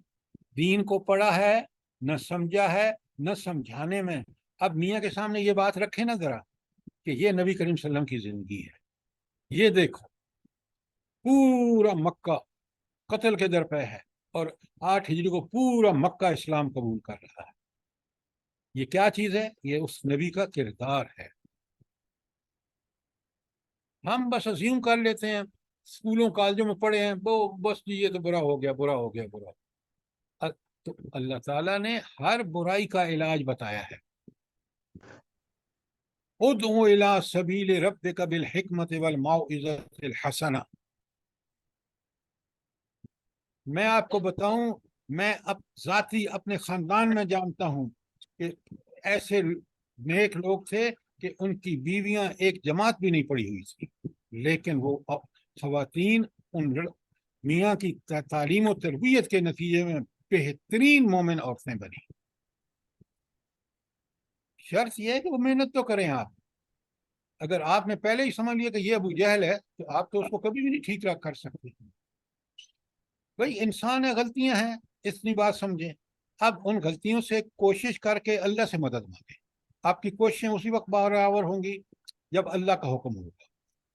دین کو پڑھا ہے نہ سمجھا ہے نہ سمجھانے میں. اب میاں کے سامنے یہ بات رکھے نا ذرا کہ یہ نبی کریم صلی اللہ علیہ وسلم کی زندگی ہے. یہ دیکھو پورا مکہ قتل کے در پہ ہے اور 8 ہجری کو پورا مکہ اسلام قبول کر رہا ہے. یہ کیا چیز ہے؟ یہ اس نبی کا کردار ہے. ہم بس اسیوم کر لیتے ہیں، اسکولوں کالجوں میں پڑھے ہیں وہ بس جی یہ تو برا ہو گیا برا ہو گیا برا. تو اللہ تعالیٰ نے ہر برائی کا علاج بتایا ہے. ادعو الی سبیل ربک بالحکمت والموعظۃ الحسنہ. میں آپ کو بتاؤں، میں ذاتی اپنے خاندان میں جانتا ہوں کہ ایسے نیک لوگ تھے کہ ان کی بیویاں ایک جماعت بھی نہیں پڑھی ہوئی تھی، لیکن وہ خواتین ان میاں کی تعلیم و تربیت کے نتیجے میں بہترین مومن عورتیں بنی. شرط یہ ہے کہ وہ محنت تو کریں. آپ اگر آپ نے پہلے ہی سمجھ لیا کہ یہ ابو جہل ہے تو آپ تو اس کو کبھی بھی نہیں ٹھیک کر سکتے. بھائی انسان ہے، غلطیاں ہیں، اتنی بات سمجھیں. اب ان غلطیوں سے کوشش کر کے اللہ سے مدد مانگیں. آپ کی کوششیں اسی وقت برابر ہوں گی جب اللہ کا حکم ہوگا،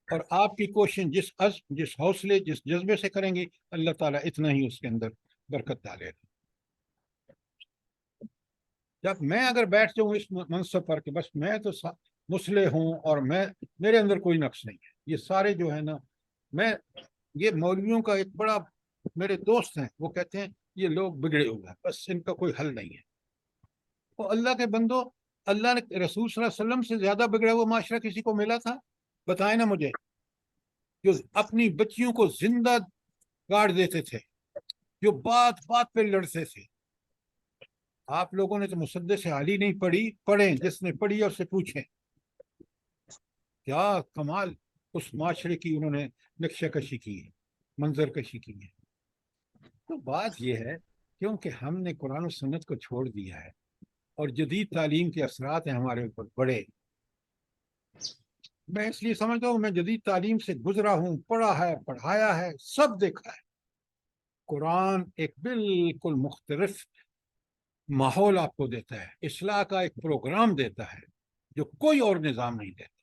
اور آپ کی کوششیں جس عزم، جس حوصلے، جس جذبے سے کریں گی اللہ تعالیٰ اتنا ہی اس کے اندر برکت ڈالے گا. جب میں اگر بیٹھ جاؤں اس منصب پر کہ بس میں تو مصلح ہوں اور میرے اندر کوئی نقص نہیں ہے، یہ سارے جو ہے نا، یہ مولویوں کا ایک بڑا، میرے دوست ہیں وہ کہتے ہیں یہ لوگ بگڑے ہوئے ہیں، بس ان کا کوئی حل نہیں ہے. وہ اللہ کے بندو، اللہ نے رسول صلی اللہ علیہ وسلم سے زیادہ بگڑا ہوا معاشرہ کسی کو ملا تھا؟ بتائیں نا مجھے. جو اپنی بچیوں کو زندہ گاڑ دیتے تھے، جو بات بات پہ لڑتے تھے. آپ لوگوں نے تو مسدس علی نہیں پڑھی، پڑھیں، جس نے پڑھی ہے اس سے پوچھیں. کیا کمال اس معاشرے کی انہوں نے نقشہ کشی کی ہے، منظر کشی کی ہے. تو بات یہ ہے کیونکہ ہم نے قرآن و سنت کو چھوڑ دیا ہے اور جدید تعلیم کے اثرات ہیں ہمارے اوپر بڑے. میں اس لیے سمجھتا ہوں میں جدید تعلیم سے گزرا ہوں، پڑھا ہے، پڑھایا ہے، سب دیکھا ہے. قرآن ایک بالکل مختلف ماحول آپ کو دیتا ہے، اصلاح کا ایک پروگرام دیتا ہے جو کوئی اور نظام نہیں دیتا.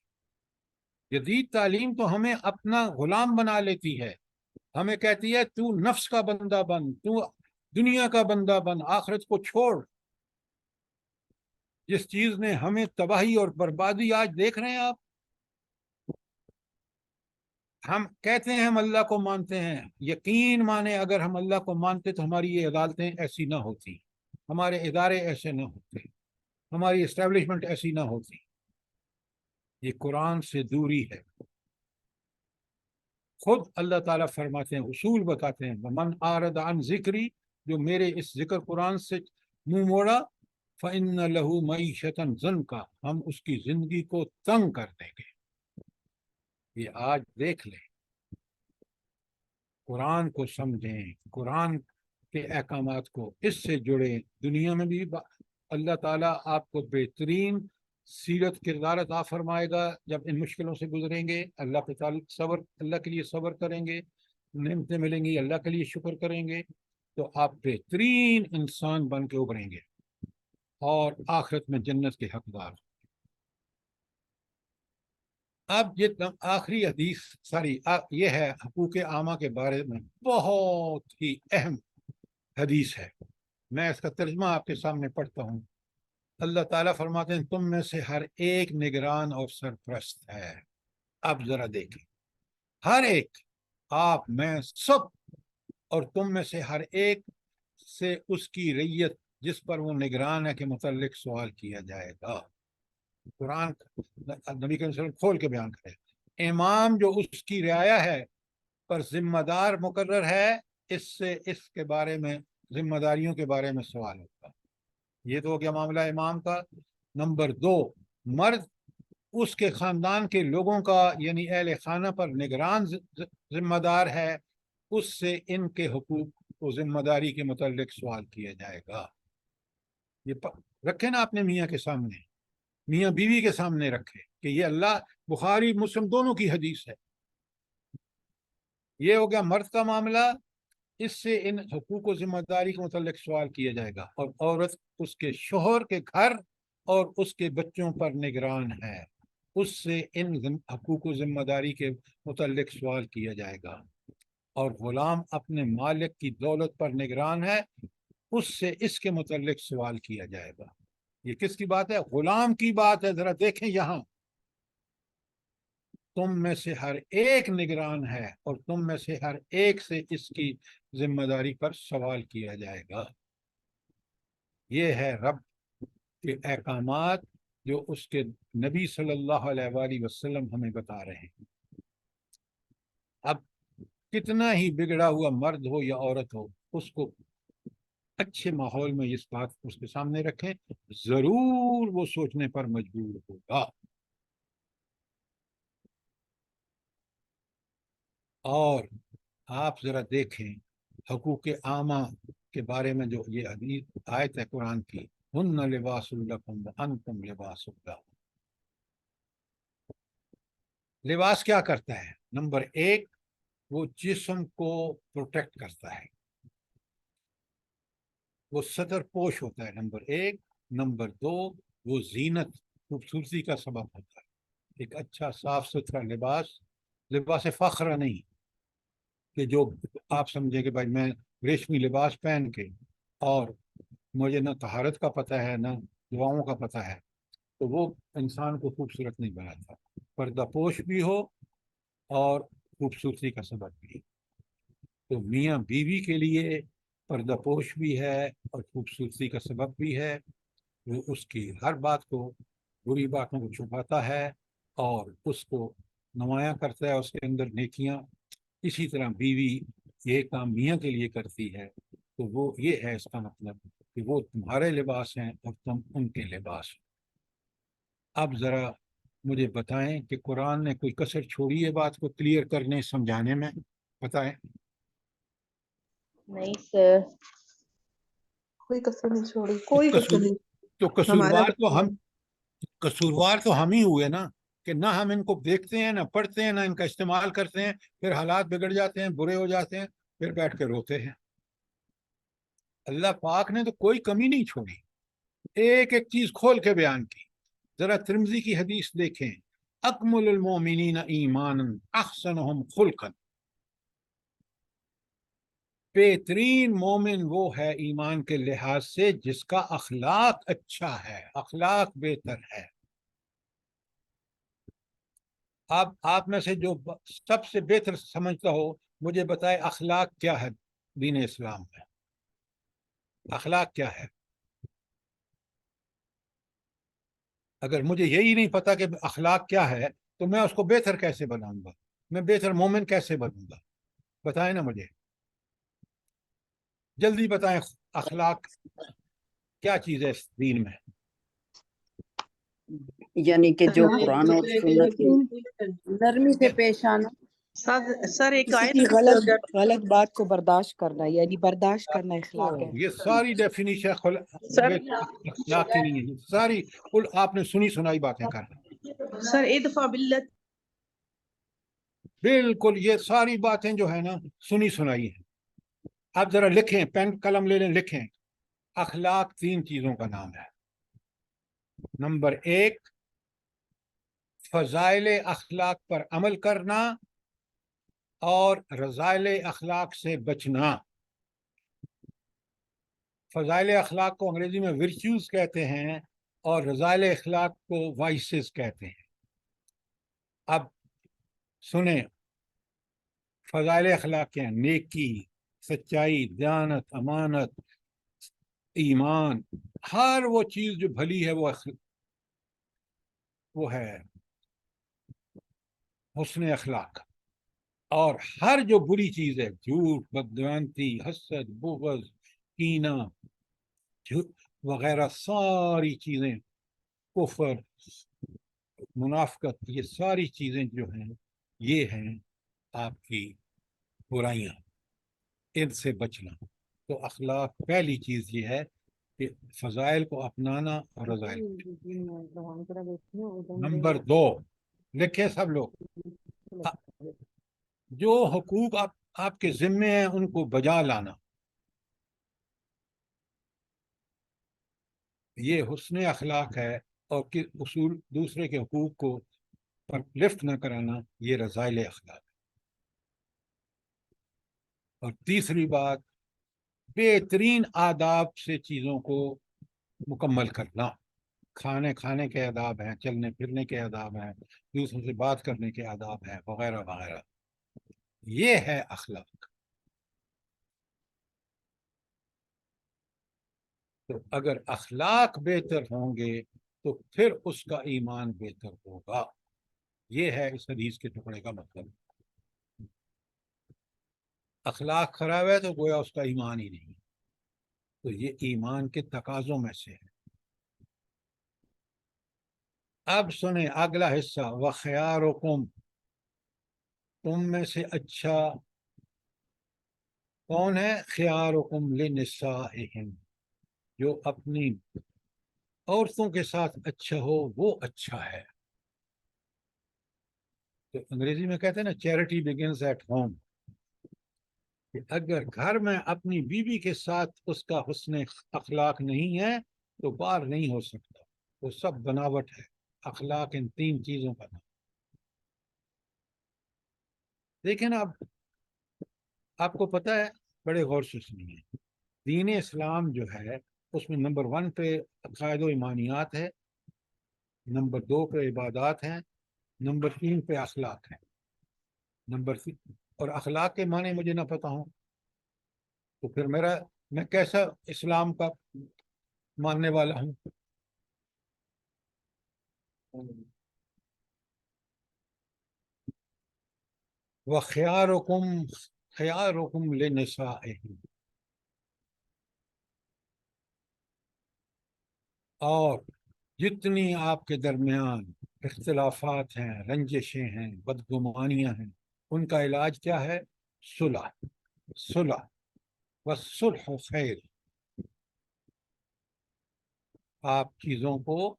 جدید تعلیم تو ہمیں اپنا غلام بنا لیتی ہے، ہمیں کہتی ہے تو نفس کا بندہ بن، تو دنیا کا بندہ بن، آخرت کو چھوڑ. جس چیز نے ہمیں تباہی اور بربادی آج دیکھ رہے ہیں آپ. ہم کہتے ہیں ہم اللہ کو مانتے ہیں، یقین مانے اگر ہم اللہ کو مانتے تو ہماری یہ عدالتیں ایسی نہ ہوتی، ہمارے ادارے ایسے نہ ہوتے، ہماری اسٹیبلشمنٹ ایسی نہ ہوتی. یہ قرآن سے دوری ہے. خود اللہ تعالیٰ فرماتے ہیں، اصول بتاتے ہیں، وَمَنْ أَعْرَضَ عَنْ ذِكْرِي، جو میرے اس ذکر قرآن سے منہ موڑا، فَإِنَّ لَهُ مَعِيشَةً ضَنْكَ، ہم اس کی زندگی کو تنگ کر دیں گے. یہ آج دیکھ لیں، قرآن کو سمجھیں، قرآن کے احکامات کو اس سے جڑیں. دنیا میں بھی اللہ تعالیٰ آپ کو بہترین سیرت کردار عطا فرمائے گا جب ان مشکلوں سے گزریں گے. اللہ کے تعلق صبر، اللہ کے لیے صبر کریں گے، نعمتیں ملیں گی، اللہ کے لیے شکر کریں گے، تو آپ بہترین انسان بن کے ابھریں گے اور آخرت میں جنت کے حقدار. اب یہ آخری حدیث یہ ہے حقوق عامہ کے بارے میں بہت ہی اہم حدیث ہے. میں اس کا ترجمہ آپ کے سامنے پڑھتا ہوں. اللہ تعالیٰ فرماتے ہیں تم میں سے ہر ایک نگران اور سرپرست ہے. اب ذرا دیکھیں، ہر ایک، آپ میں سب، اور تم میں سے ہر ایک سے اس کی رعیت جس پر وہ نگران ہے کے متعلق سوال کیا جائے گا. قرآن نبی کریم صلی اللہ علیہ وسلم کھول کے بیان کرے. امام جو اس کی رعایا ہے پر ذمہ دار مقرر ہے، اس کے بارے میں، ذمہ داریوں کے بارے میں سوال ہوگا. یہ تو ہو گیا معاملہ امام کا. نمبر 2، مرد اس کے خاندان کے لوگوں کا یعنی اہل خانہ پر نگران ذمہ دار ہے، اس سے ان کے حقوق و ذمہ داری کے متعلق سوال کیا جائے گا. یہ رکھے نا اپنے میاں کے سامنے، میاں بیوی کے سامنے رکھے کہ یہ اللہ، بخاری مسلم دونوں کی حدیث ہے. یہ ہو گیا مرد کا معاملہ، اس سے ان حقوق و ذمہ داری کے متعلق سوال کیا جائے گا. اور عورت اس کے شوہر کے گھر اور اس کے بچوں پر نگران ہے، اس سے ان حقوق و ذمہ داری کے متعلق سوال کیا جائے گا. اور غلام اپنے مالک کی دولت پر نگران ہے، اس سے اس کے متعلق سوال کیا جائے گا. یہ کس کی بات ہے؟ غلام کی بات ہے. ذرا دیکھیں یہاں، تم میں سے ہر ایک نگران ہے اور تم میں سے ہر ایک سے اس کی ذمہ داری پر سوال کیا جائے گا. یہ ہے رب کے احکامات جو اس کے نبی صلی اللہ علیہ وآلہ وسلم ہمیں بتا رہے ہیں. اب کتنا ہی بگڑا ہوا مرد ہو یا عورت ہو، اس کو اچھے ماحول میں اس بات اس کے سامنے رکھیں، ضرور وہ سوچنے پر مجبور ہوگا. اور آپ ذرا دیکھیں حقوق عامہ کے بارے میں جو یہ حدیث آیت ہے قرآن کی، ہن لباس لکم وانتم لباس لہن. لباس کیا کرتا ہے؟ نمبر 1، وہ جسم کو پروٹیکٹ کرتا ہے، وہ ستر پوش ہوتا ہے. نمبر 1. نمبر 2، وہ زینت، خوبصورتی کا سبب ہوتا ہے. ایک اچھا صاف ستھرا لباس فخر نہیں کہ جو آپ سمجھیں کہ بھائی میں ریشمی لباس پہن کے اور مجھے نہ طہارت کا پتہ ہے نہ دعاؤں کا پتہ ہے، تو وہ انسان کو خوبصورت نہیں بناتا. پردہ پوش بھی ہو اور خوبصورتی کا سبب بھی. تو میاں بیوی کے لیے پردہ پوش بھی ہے اور خوبصورتی کا سبب بھی ہے. وہ اس کی ہر بات کو، بری باتوں کو چھپاتا ہے اور اس کو نمایاں کرتا ہے، اس کے اندر نیکیاں. اسی طرح بیوی یہ کام میاں کے لیے کرتی ہے. تو وہ یہ ہے اس کا مطلب کہ وہ تمہارے لباس ہیں اور تم ان کے لباس ہیں. اب ذرا مجھے بتائیں کہ قرآن نے کوئی کسر چھوڑی ہے بات کو کلیئر کرنے سمجھانے میں؟ بتائیں. نہیں سر، کوئی کسر نہیں چھوڑی، کوئی کسر نہیں. تو قصوروار تو ہم ہی ہوئے نا، کہ نہ ہم ان کو دیکھتے ہیں، نہ پڑھتے ہیں، نہ ان کا استعمال کرتے ہیں، پھر حالات بگڑ جاتے ہیں، برے ہو جاتے ہیں، پھر بیٹھ کے روتے ہیں. اللہ پاک نے تو کوئی کمی نہیں چھوڑی، ایک ایک چیز کھول کے بیان کی. ذرا ترمذی کی حدیث دیکھیں، اکمل المومنین ایمانا احسنہم خلقا. بہترین مومن وہ ہے ایمان کے لحاظ سے جس کا اخلاق اچھا ہے، اخلاق بہتر ہے. اب آپ میں سے جو سب سے بہتر سمجھتا ہو مجھے بتائے اخلاق کیا ہے دین اسلام میں؟ اخلاق کیا ہے؟ اگر مجھے یہی نہیں پتا کہ اخلاق کیا ہے تو میں اس کو بہتر کیسے بناؤں گا؟ میں بہتر مومن کیسے بنوں گا؟ بتائیں نا مجھے، جلدی بتائیں. اخلاق کیا چیز ہے اس دین میں؟ یعنی کہ جو قرآن اور سنت کی نرمی سے پیش آنا، سر ایک کسی آیت کی اگر غلط بات کو برداشت کرنا، یعنی برداشت کرنا اخلاق ہے. یہ ساری ڈیفینیشن سر اخلاق کی نہیں ہے، ساری آپ نے سنی سنائی باتیں کر رہے ہیں. سر ادفع باللتی، بالکل یہ ساری باتیں جو ہے نا سنی سنائی ہیں. آپ ذرا لکھیں، پین قلم لے لیں، لکھیں. اخلاق 3 چیزوں کا نام ہے. نمبر 1 فضائل اخلاق پر عمل کرنا اور رذائل اخلاق سے بچنا۔ فضائل اخلاق کو انگریزی میں ورچوز کہتے ہیں اور رذائل اخلاق کو وائسز کہتے ہیں۔ اب سنیں، فضائل اخلاق کیا ہیں؟ نیکی، سچائی، دیانت، امانت، ایمان، ہر وہ چیز جو بھلی ہے وہ ہے حسن اخلاق، اور ہر جو بری چیز ہے، جھوٹ، بدگمانی، حسد، بغض، کینہ وغیرہ، ساری چیزیں، کفر، منافقت، یہ ساری چیزیں جو ہیں یہ ہیں آپ کی برائیاں، ان سے بچنا۔ تو اخلاق پہلی چیز یہ ہے کہ فضائل کو اپنانا اور رذائل کو۔ نمبر 2، لکھے سب لوگ، جو حقوق آپ کے ذمے ہیں ان کو بجا لانا، یہ حسن اخلاق ہے، اور اصول دوسرے کے حقوق کو لفٹ نہ کرانا، یہ رذائل اخلاق۔ اور تیسری بات، بہترین آداب سے چیزوں کو مکمل کرنا، کھانے کے آداب ہیں، چلنے پھرنے کے آداب ہیں، دوسروں سے بات کرنے کے آداب ہیں، وغیرہ وغیرہ، یہ ہے اخلاق۔ تو اگر اخلاق بہتر ہوں گے تو پھر اس کا ایمان بہتر ہوگا، یہ ہے اس حدیث کے ٹکڑے کا مطلب۔ اخلاق خراب ہے تو گویا اس کا ایمان ہی نہیں، تو یہ ایمان کے تقاضوں میں سے ہے۔ اب سنیں اگلا حصہ، وَخِيَارُكُمْ، تم میں سے اچھا کون ہے؟ خِيَارُكُمْ لِنِسَائِهِمْ، جو اپنی عورتوں کے ساتھ اچھا ہو وہ اچھا ہے۔ تو انگریزی میں کہتے ہیں نا، چیریٹی بگنز ایٹ ہوم، کہ اگر گھر میں اپنی بیوی کے ساتھ اس کا حسن اخلاق نہیں ہے تو باہر نہیں ہو سکتا، وہ سب بناوٹ ہے۔ اخلاق ان 3 چیزوں کا نام۔ لیکن اب آپ کو پتہ ہے، بڑے غور سے سنیے، دین اسلام جو ہے اس میں نمبر 1 پہ عقائد و ایمانیات ہے، نمبر 2 پہ عبادات ہیں، نمبر 3 پہ اخلاق ہے، نمبر 3۔ اور اخلاق کے معنی مجھے نہ پتہ ہوں تو پھر میں کیسا اسلام کا ماننے والا ہوں؟ وَخِيَارُكُمْ خِيَارُكُمْ لِنِسَائِهِمْ، اور جتنی آپ کے درمیان اختلافات ہیں، رنجشیں ہیں، بدگمانیاں ہیں، ان کا علاج کیا ہے؟ صلح، صلح، والصلح خیر۔ آپ چیزوں کو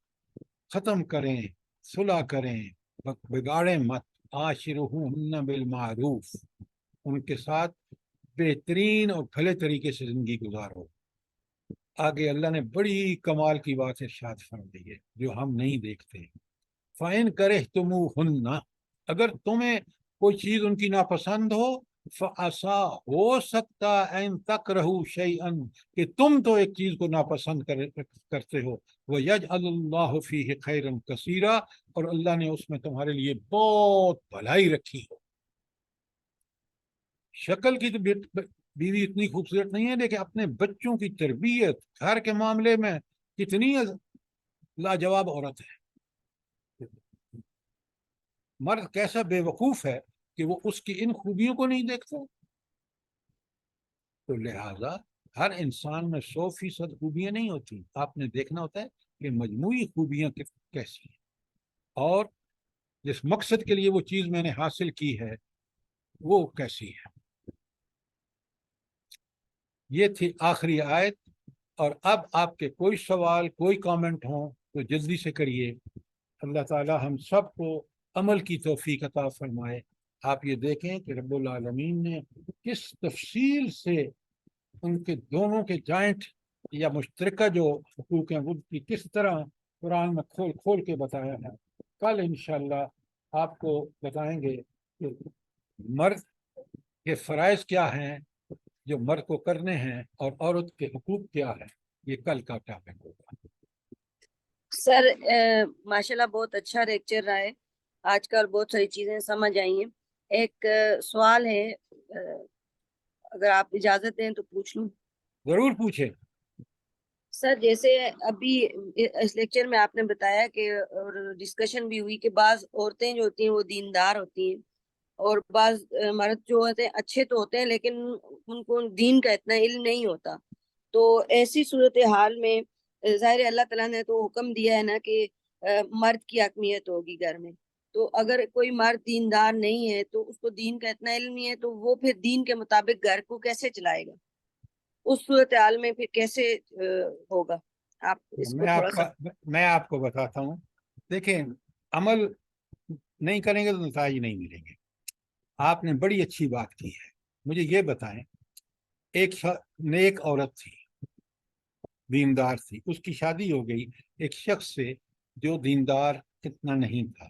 ختم کریں، صلح کریں، بگاڑیں مت۔ عاشرہن بالمعروف، ان کے ساتھ بہترین اور بھلے طریقے سے زندگی گزارو۔ آگے اللہ نے بڑی کمال کی بات ارشاد فرمائی ہے جو ہم نہیں دیکھتے۔ فَإِن كَرِهْتُمُوهُنَّ، اگر تمہیں کوئی چیز ان کی ناپسند ہو، فَعَسَىٰ، ہو سکتا ان تَكْرَهُوا شَيْئًا، کہ تم تو ایک چیز کو ناپسند کرتے ہو، وَيَجْعَلُ اللَّهُ فِيهِ خَيْرًا كَثِيرًا، اور اللہ نے اس میں تمہارے لیے بہت بھلائی رکھی ہو۔ شکل کی تو بیوی اتنی خوبصورت نہیں ہے، لیکن اپنے بچوں کی تربیت، گھر کے معاملے میں کتنی لاجواب عورت ہے۔ مرد کیسا بے وقوف ہے کہ وہ اس کی ان خوبیوں کو نہیں دیکھتا۔ تو لہذا ہر انسان میں 100% خوبیاں نہیں ہوتی، آپ نے دیکھنا ہوتا ہے کہ مجموعی خوبیاں کیسی ہیں، اور جس مقصد کے لیے وہ چیز میں نے حاصل کی ہے وہ کیسی ہے۔ یہ تھی آخری آیت، اور اب آپ کے کوئی سوال، کوئی کامنٹ ہوں تو جلدی سے کریے۔ اللہ تعالی ہم سب کو عمل کی توفیق عطا فرمائے۔ آپ یہ دیکھیں کہ رب العالمین نے کس تفصیل سے ان کے دونوں کے جوائنٹ یا مشترکہ جو حقوق ہیں وہ کی کس طرح قرآن میں کھول کھول کے بتایا ہے۔ کل انشاءاللہ آپ کو بتائیں گے کہ مرد کے فرائض کیا ہیں جو مرد کو کرنے ہیں اور عورت کے حقوق کیا ہیں. یہ کل کا ٹاپک ہوگا. سر ماشاءاللہ بہت اچھا لیکچر رہا ہے آج کل, بہت ساری چیزیں سمجھ آئی ہیں. ایک سوال ہے, اگر آپ اجازت دیں تو پوچھ لوں. ضرور پوچھیں. سر جیسے ابھی اس لیکچر میں آپ نے بتایا کہ اور ڈسکشن بھی ہوئی کہ بعض عورتیں جو ہوتی ہیں وہ دیندار ہوتی ہیں اور بعض مرد جو ہوتے ہیں اچھے تو ہوتے ہیں لیکن ان کو دین کا اتنا علم نہیں ہوتا. تو ایسی صورتحال میں ظاہر اللہ تعالیٰ نے تو حکم دیا ہے نا کہ مرد کی حکمیت ہوگی گھر میں. تو اگر کوئی مرد دیندار نہیں ہے تو اس کو دین کا اتنا علم نہیں ہے تو وہ پھر دین کے مطابق گھر کو کیسے چلائے گا؟ اس صورتحال میں پھر کیسے ہوگا؟ آپ اس کو تھوڑا سا. میں آپ کو بتاتا ہوں. دیکھیں, عمل نہیں کریں گے تو نتائج نہیں ملیں گے. آپ نے بڑی اچھی بات کی ہے. مجھے یہ بتائیں, ایک نیک عورت تھی, دیندار تھی, اس کی شادی ہو گئی ایک شخص سے جو دیندار اتنا نہیں تھا,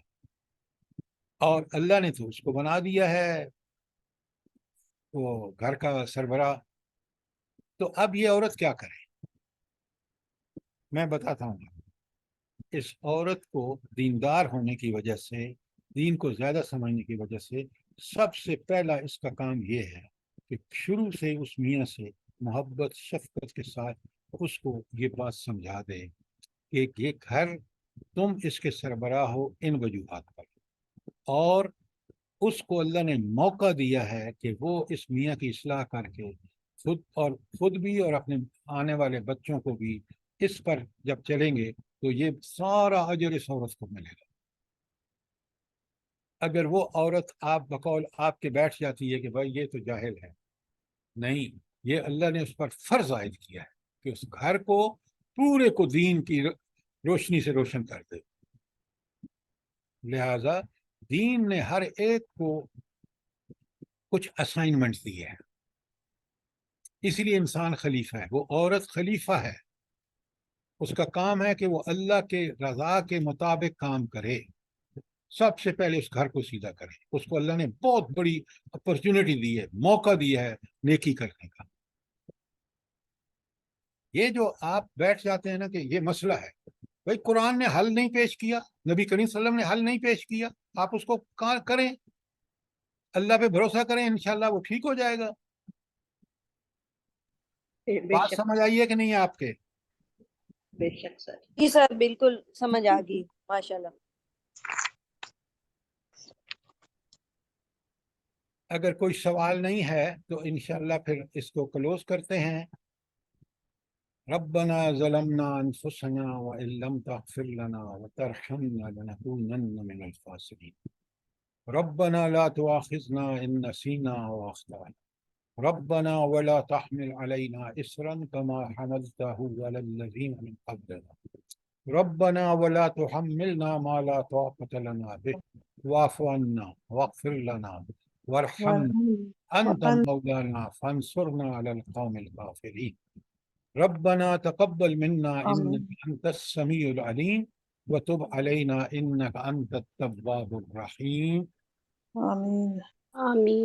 اور اللہ نے تو اس کو بنا دیا ہے وہ گھر کا سربراہ. تو اب یہ عورت کیا کرے؟ میں بتاتا ہوں. اس عورت کو دیندار ہونے کی وجہ سے, دین کو زیادہ سمجھنے کی وجہ سے, سب سے پہلا اس کا کام یہ ہے کہ شروع سے اس میاں سے محبت شفقت کے ساتھ اس کو یہ بات سمجھا دے کہ یہ گھر تم اس کے سربراہ ہو ان وجوہات پر, اور اس کو اللہ نے موقع دیا ہے کہ وہ اس میاں کی اصلاح کر کے خود بھی اور اپنے آنے والے بچوں کو بھی اس پر جب چلیں گے تو یہ سارا اجر اس عورت کو ملے گا. اگر وہ عورت آپ بقول آپ کے بیٹھ جاتی ہے کہ بھائی یہ تو جاہل ہے, نہیں, یہ اللہ نے اس پر فرض عائد کیا ہے کہ اس گھر کو پورے کو دین کی روشنی سے روشن کر دے. لہذا دین نے ہر ایک کو کچھ اسائنمنٹس دی ہے, اسی لیے انسان خلیفہ ہے. وہ عورت خلیفہ ہے, اس کا کام ہے کہ وہ اللہ کے رضا کے مطابق کام کرے. سب سے پہلے اس گھر کو سیدھا کرے. اس کو اللہ نے بہت بڑی اپرچونٹی دی ہے, موقع دیا ہے نیکی کرنے کا. یہ جو آپ بیٹھ جاتے ہیں نا کہ یہ مسئلہ ہے, بھائی قرآن نے حل نہیں پیش کیا, نبی کریم صلی اللہ علیہ وسلم نے حل نہیں پیش کیا, آپ اس کو کریں, اللہ پہ بھروسہ کریں, انشاءاللہ وہ ٹھیک ہو جائے گا. بات سمجھ آئی ہے کہ نہیں آپ کے؟ بے شک سر. جی سر بالکل سمجھ آ گئی ماشاءاللہ. اگر کوئی سوال نہیں ہے تو انشاءاللہ پھر اس کو کلوز کرتے ہیں. ربنا ظلمنا انفسنا وان لم تغفر لنا وترحمنا لنكونن من الخاسرين. ربنا لا تؤاخذنا ان نسينا واخطأنا. ربنا ولا تحمل علينا إصرا كما حملته على الذين من قبلنا. ربنا ولا تحملنا ما لا طاقة لنا به واعف عنا واغفر لنا وارحمنا أنت مولانا فانصرنا على القوم الكافرين. ربنا تقبل منا إنك أنت السميع العليم وتب علينا إنك أنت التواب الرحيم. آمين. آمین.